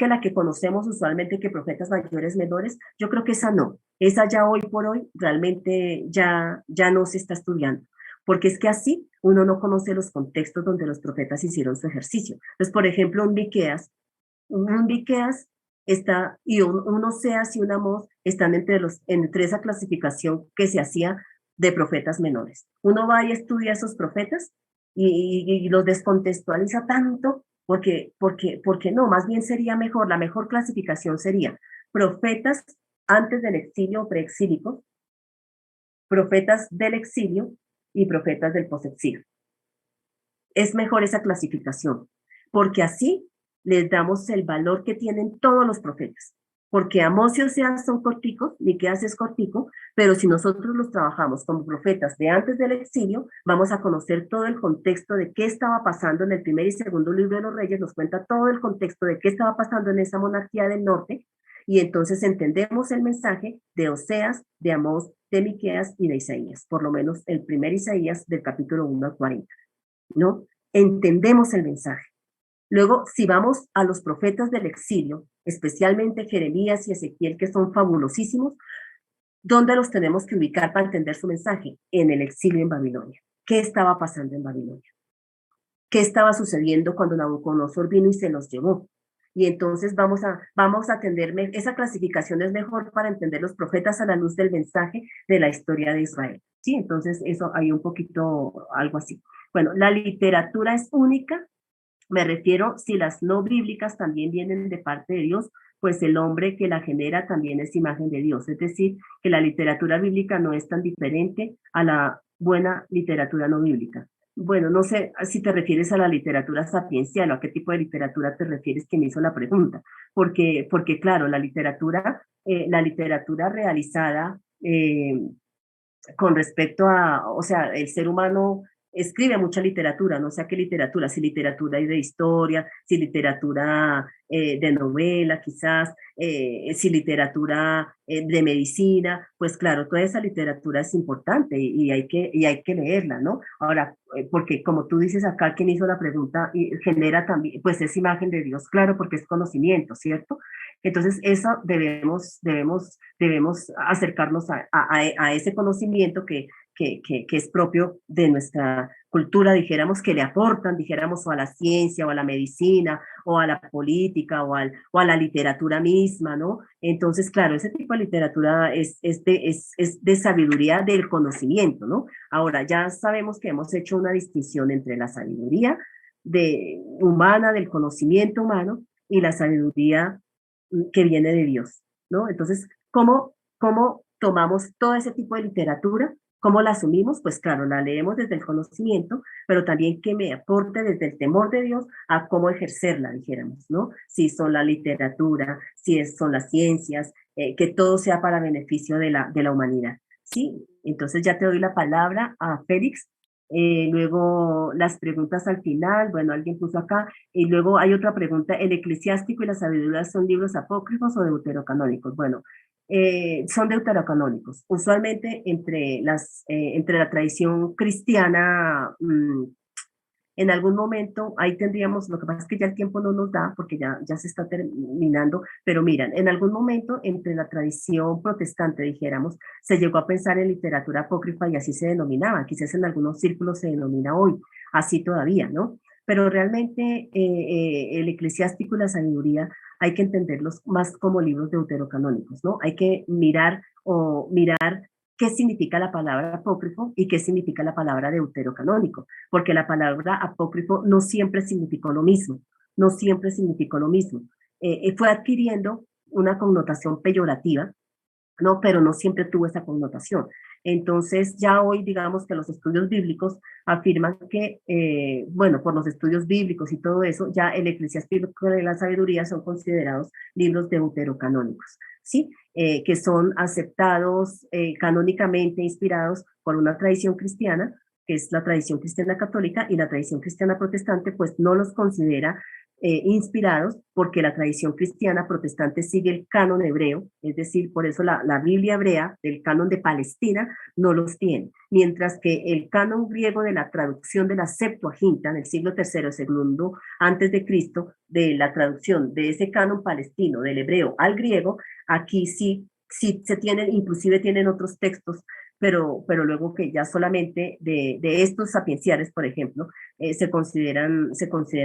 la que conocemos usualmente, que profetas mayores, menores. Yo creo que esa no. Esa ya hoy por hoy realmente ya no se está estudiando, porque es que así uno no conoce los contextos donde los profetas hicieron su ejercicio. Entonces, por ejemplo, un Miqueas está, y un Oseas y un Amós están entre esa clasificación que se hacía de profetas menores. Uno va y estudia a esos profetas y los descontextualiza tanto porque no, más bien sería mejor, la mejor clasificación sería profetas antes del exilio o preexílico, profetas del exilio y profetas del posexilio. Es mejor esa clasificación, porque así les damos el valor que tienen todos los profetas. Porque Amós y Oseas son corticos, Miqueas es cortico, pero si nosotros los trabajamos como profetas de antes del exilio, vamos a conocer todo el contexto de qué estaba pasando en el primer y segundo libro de los Reyes, nos cuenta todo el contexto de qué estaba pasando en esa monarquía del norte, y entonces entendemos el mensaje de Oseas, de Amós, de Miqueas y de Isaías, por lo menos el primer Isaías del capítulo 1 al 40, ¿no? Entendemos el mensaje. Luego, si vamos a los profetas del exilio, especialmente Jeremías y Ezequiel, que son fabulosísimos, ¿dónde los tenemos que ubicar para entender su mensaje? En el exilio en Babilonia. ¿Qué estaba pasando en Babilonia? ¿Qué estaba sucediendo cuando Nabucodonosor vino y se los llevó? Y entonces vamos a atender, esa clasificación es mejor para entender los profetas a la luz del mensaje de la historia de Israel. Sí, entonces eso hay un poquito algo así. Bueno, la literatura es única, me refiero si las no bíblicas también vienen de parte de Dios, pues el hombre que la genera también es imagen de Dios. Es decir, que la literatura bíblica no es tan diferente a la buena literatura no bíblica. Bueno, no sé si te refieres a la literatura sapiencial o a qué tipo de literatura te refieres que me hizo la pregunta, porque claro, la literatura realizada con respecto a, o sea, el ser humano escribe mucha literatura, no sé qué literatura, si literatura de historia, si literatura de novela quizás, si literatura de medicina, pues claro, toda esa literatura es importante y hay que leerla, ¿no? Ahora, porque como tú dices acá, quien hizo la pregunta genera también, pues es imagen de Dios, claro, porque es conocimiento, ¿cierto? Entonces, eso debemos acercarnos a ese conocimiento que es propio de nuestra cultura, dijéramos, que le aportan, dijéramos, o a la ciencia, o a la medicina, o a la política, o a la literatura misma, ¿no? Entonces, claro, ese tipo de literatura es de sabiduría del conocimiento, ¿no? Ahora, ya sabemos que hemos hecho una distinción entre la sabiduría humana, del conocimiento humano, y la sabiduría que viene de Dios, ¿no? Entonces, ¿cómo tomamos todo ese tipo de literatura? ¿Cómo la asumimos? Pues claro, la leemos desde el conocimiento, pero también que me aporte desde el temor de Dios a cómo ejercerla, dijéramos, ¿no? Si son la literatura, son las ciencias, que todo sea para beneficio de la humanidad, ¿sí? Entonces ya te doy la palabra a Félix. Luego las preguntas al final, bueno, alguien puso acá, y luego hay otra pregunta, ¿el eclesiástico y la sabiduría son libros apócrifos o deuterocanónicos? Bueno, son deuterocanónicos. Usualmente entre la tradición cristiana, en algún momento, ahí tendríamos, lo que pasa es que ya el tiempo no nos da porque ya se está terminando, pero miran, en algún momento entre la tradición protestante, dijéramos, se llegó a pensar en literatura apócrifa y así se denominaba, quizás en algunos círculos se denomina hoy, así todavía, ¿no? Pero realmente el eclesiástico y la sabiduría hay que entenderlos más como libros deuterocanónicos, ¿no? Hay que mirar qué significa la palabra apócrifo y qué significa la palabra deuterocanónico, porque la palabra apócrifo no siempre significó lo mismo, no siempre significó lo mismo. Fue adquiriendo una connotación peyorativa, ¿no? Pero no siempre tuvo esa connotación. Entonces, ya hoy, digamos que los estudios bíblicos afirman que, bueno, por los estudios bíblicos y todo eso, ya el eclesiástico y la sabiduría son considerados libros deuterocanónicos, ¿sí? Que son aceptados canónicamente, inspirados por una tradición cristiana, que es la tradición cristiana católica, y la tradición cristiana protestante, pues no los considera inspirados porque la tradición cristiana protestante sigue el canon hebreo, es decir, por eso la Biblia hebrea del canon de Palestina no los tiene, mientras que el canon griego de la traducción de la Septuaginta en el siglo III, segundo antes de Cristo, de la traducción de ese canon palestino del hebreo al griego, aquí sí se tienen, inclusive tienen otros textos, pero luego que ya solamente de estos sapienciales, por ejemplo, se consideran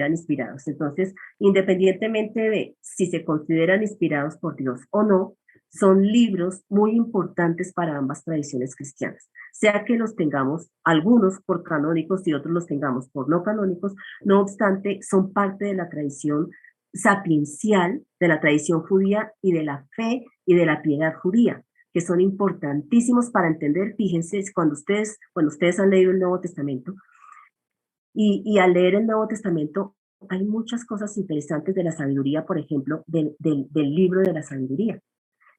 inspirados. Entonces, independientemente de si se consideran inspirados por Dios o no, son libros muy importantes para ambas tradiciones cristianas, sea que los tengamos algunos por canónicos y otros los tengamos por no canónicos, no obstante, son parte de la tradición sapiencial, de la tradición judía y de la fe y de la piedad judía, que son importantísimos para entender. Fíjense, cuando ustedes han leído el Nuevo Testamento, y al leer el Nuevo Testamento, hay muchas cosas interesantes de la sabiduría, por ejemplo, del libro de la sabiduría,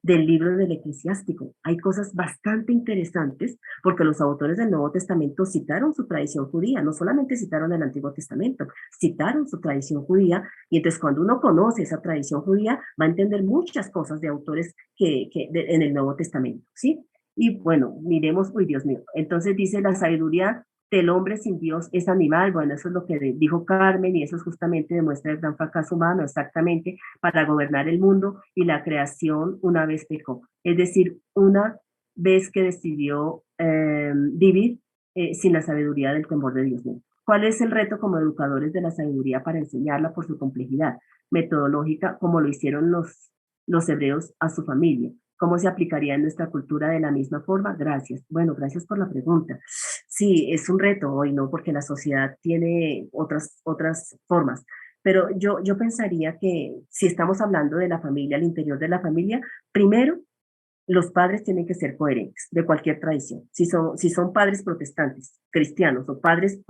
del libro del eclesiástico. Hay cosas bastante interesantes porque los autores del Nuevo Testamento citaron su tradición judía, no solamente citaron el Antiguo Testamento, citaron su tradición judía, y entonces cuando uno conoce esa tradición judía va a entender muchas cosas de autores en el Nuevo Testamento, ¿sí? Y bueno, miremos, uy Dios mío, entonces dice la sabiduría del hombre sin Dios es animal. Bueno, eso es lo que dijo Carmen y eso es justamente demuestra el gran fracaso humano, exactamente, para gobernar el mundo y la creación una vez pecó. Es decir, una vez que decidió vivir sin la sabiduría del temor de Dios mismo. ¿Cuál es el reto como educadores de la sabiduría para enseñarla por su complejidad? metodológica como lo hicieron los hebreos a su familia. ¿Cómo se aplicaría en nuestra cultura de la misma forma? Gracias. Bueno, gracias por la pregunta. Sí, es un reto hoy, ¿no? Porque la sociedad tiene otras formas. Pero yo pensaría que si estamos hablando de la familia, al interior de la familia, primero, los padres tienen que ser coherentes de cualquier tradición. Si son padres protestantes, cristianos o padres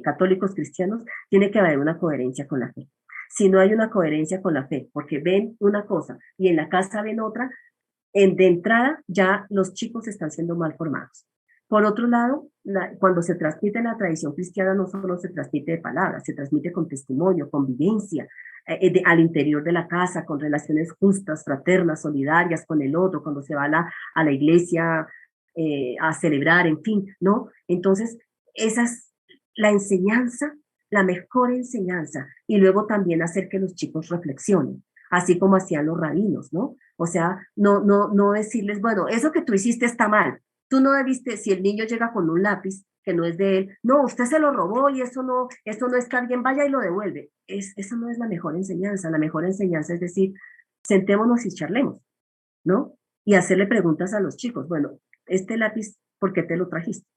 católicos cristianos, tiene que haber una coherencia con la fe. Si no hay una coherencia con la fe, porque ven una cosa y en la casa ven otra, de entrada ya los chicos están siendo mal formados. Por otro lado, cuando se transmite la tradición cristiana, no solo se transmite de palabras, se transmite con testimonio, con vivencia, al interior de la casa, con relaciones justas, fraternas, solidarias con el otro, cuando se va a la iglesia a celebrar, en fin, ¿no? Entonces, esa es la enseñanza, la mejor enseñanza, y luego también hacer que los chicos reflexionen, así como hacían los rabinos, ¿no? O sea, no decirles, bueno, eso que tú hiciste está mal. Tú no debiste, si el niño llega con un lápiz que no es de él, no, usted se lo robó y eso no está bien, vaya y lo devuelve. Eso no es la mejor enseñanza. La mejor enseñanza es decir, sentémonos y charlemos, ¿no? Y hacerle preguntas a los chicos. Bueno, este lápiz, ¿por qué te lo trajiste?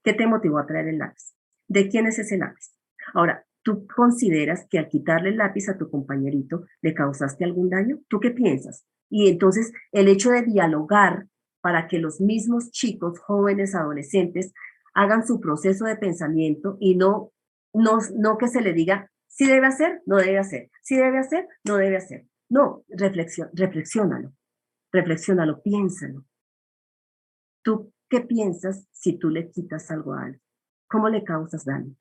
¿Qué te motivó a traer el lápiz? ¿De quién es ese lápiz? Ahora, ¿tú consideras que al quitarle el lápiz a tu compañerito le causaste algún daño? ¿Tú qué piensas? Y entonces el hecho de dialogar para que los mismos chicos, jóvenes, adolescentes, hagan su proceso de pensamiento y no que se le diga si debe hacer, no debe hacer, si debe hacer, no debe hacer. No, reflexiónalo, piénsalo. ¿Tú qué piensas si tú le quitas algo a alguien? ¿Cómo le causas daño?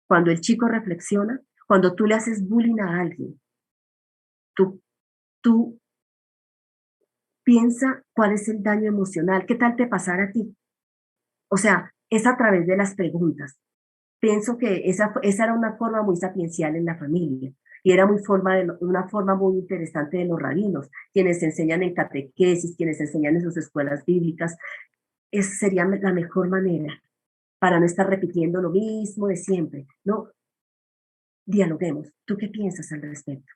Cuando el chico reflexiona, cuando tú le haces bullying a alguien, tú piensa cuál es el daño emocional, qué tal te pasara a ti. O sea, es a través de las preguntas. Pienso que esa era una forma muy sapiencial en la familia y era una forma muy interesante de los rabinos, quienes enseñan en catequesis, quienes enseñan en sus escuelas bíblicas. Esa sería la mejor manera para no estar repitiendo lo mismo de siempre, ¿no? Dialoguemos. ¿Tú qué piensas al respecto?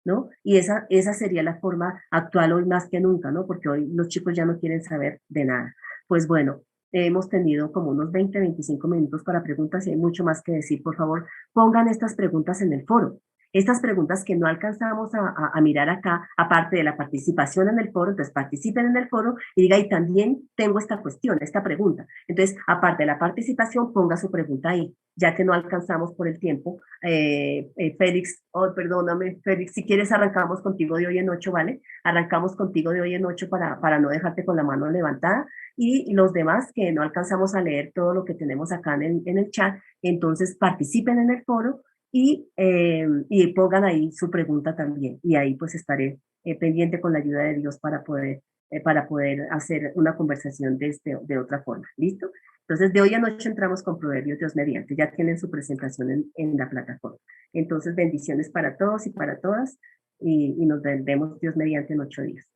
¿No? Y esa sería la forma actual hoy más que nunca, ¿no? Porque hoy los chicos ya no quieren saber de nada. Pues bueno, hemos tenido como unos 20, 25 minutos para preguntas y hay mucho más que decir. Por favor, pongan estas preguntas en el foro. Estas preguntas que no alcanzamos a mirar acá, aparte de la participación en el foro, entonces participen en el foro y diga, y también tengo esta cuestión, esta pregunta. Entonces, aparte de la participación, ponga su pregunta ahí, ya que no alcanzamos por el tiempo. Félix, perdóname, Félix, si quieres arrancamos contigo de hoy en 8, ¿vale? Arrancamos contigo de hoy en 8 para no dejarte con la mano levantada y los demás que no alcanzamos a leer todo lo que tenemos acá en el chat, entonces participen en el foro y pongan ahí su pregunta también y ahí pues estaré pendiente con la ayuda de Dios para poder hacer una conversación de otra forma. ¿Listo? Entonces, de hoy a noche entramos con Proverbios Dios mediante. Ya tienen su presentación en la plataforma. Entonces, bendiciones para todos y para todas. Y nos vemos Dios mediante en 8 días.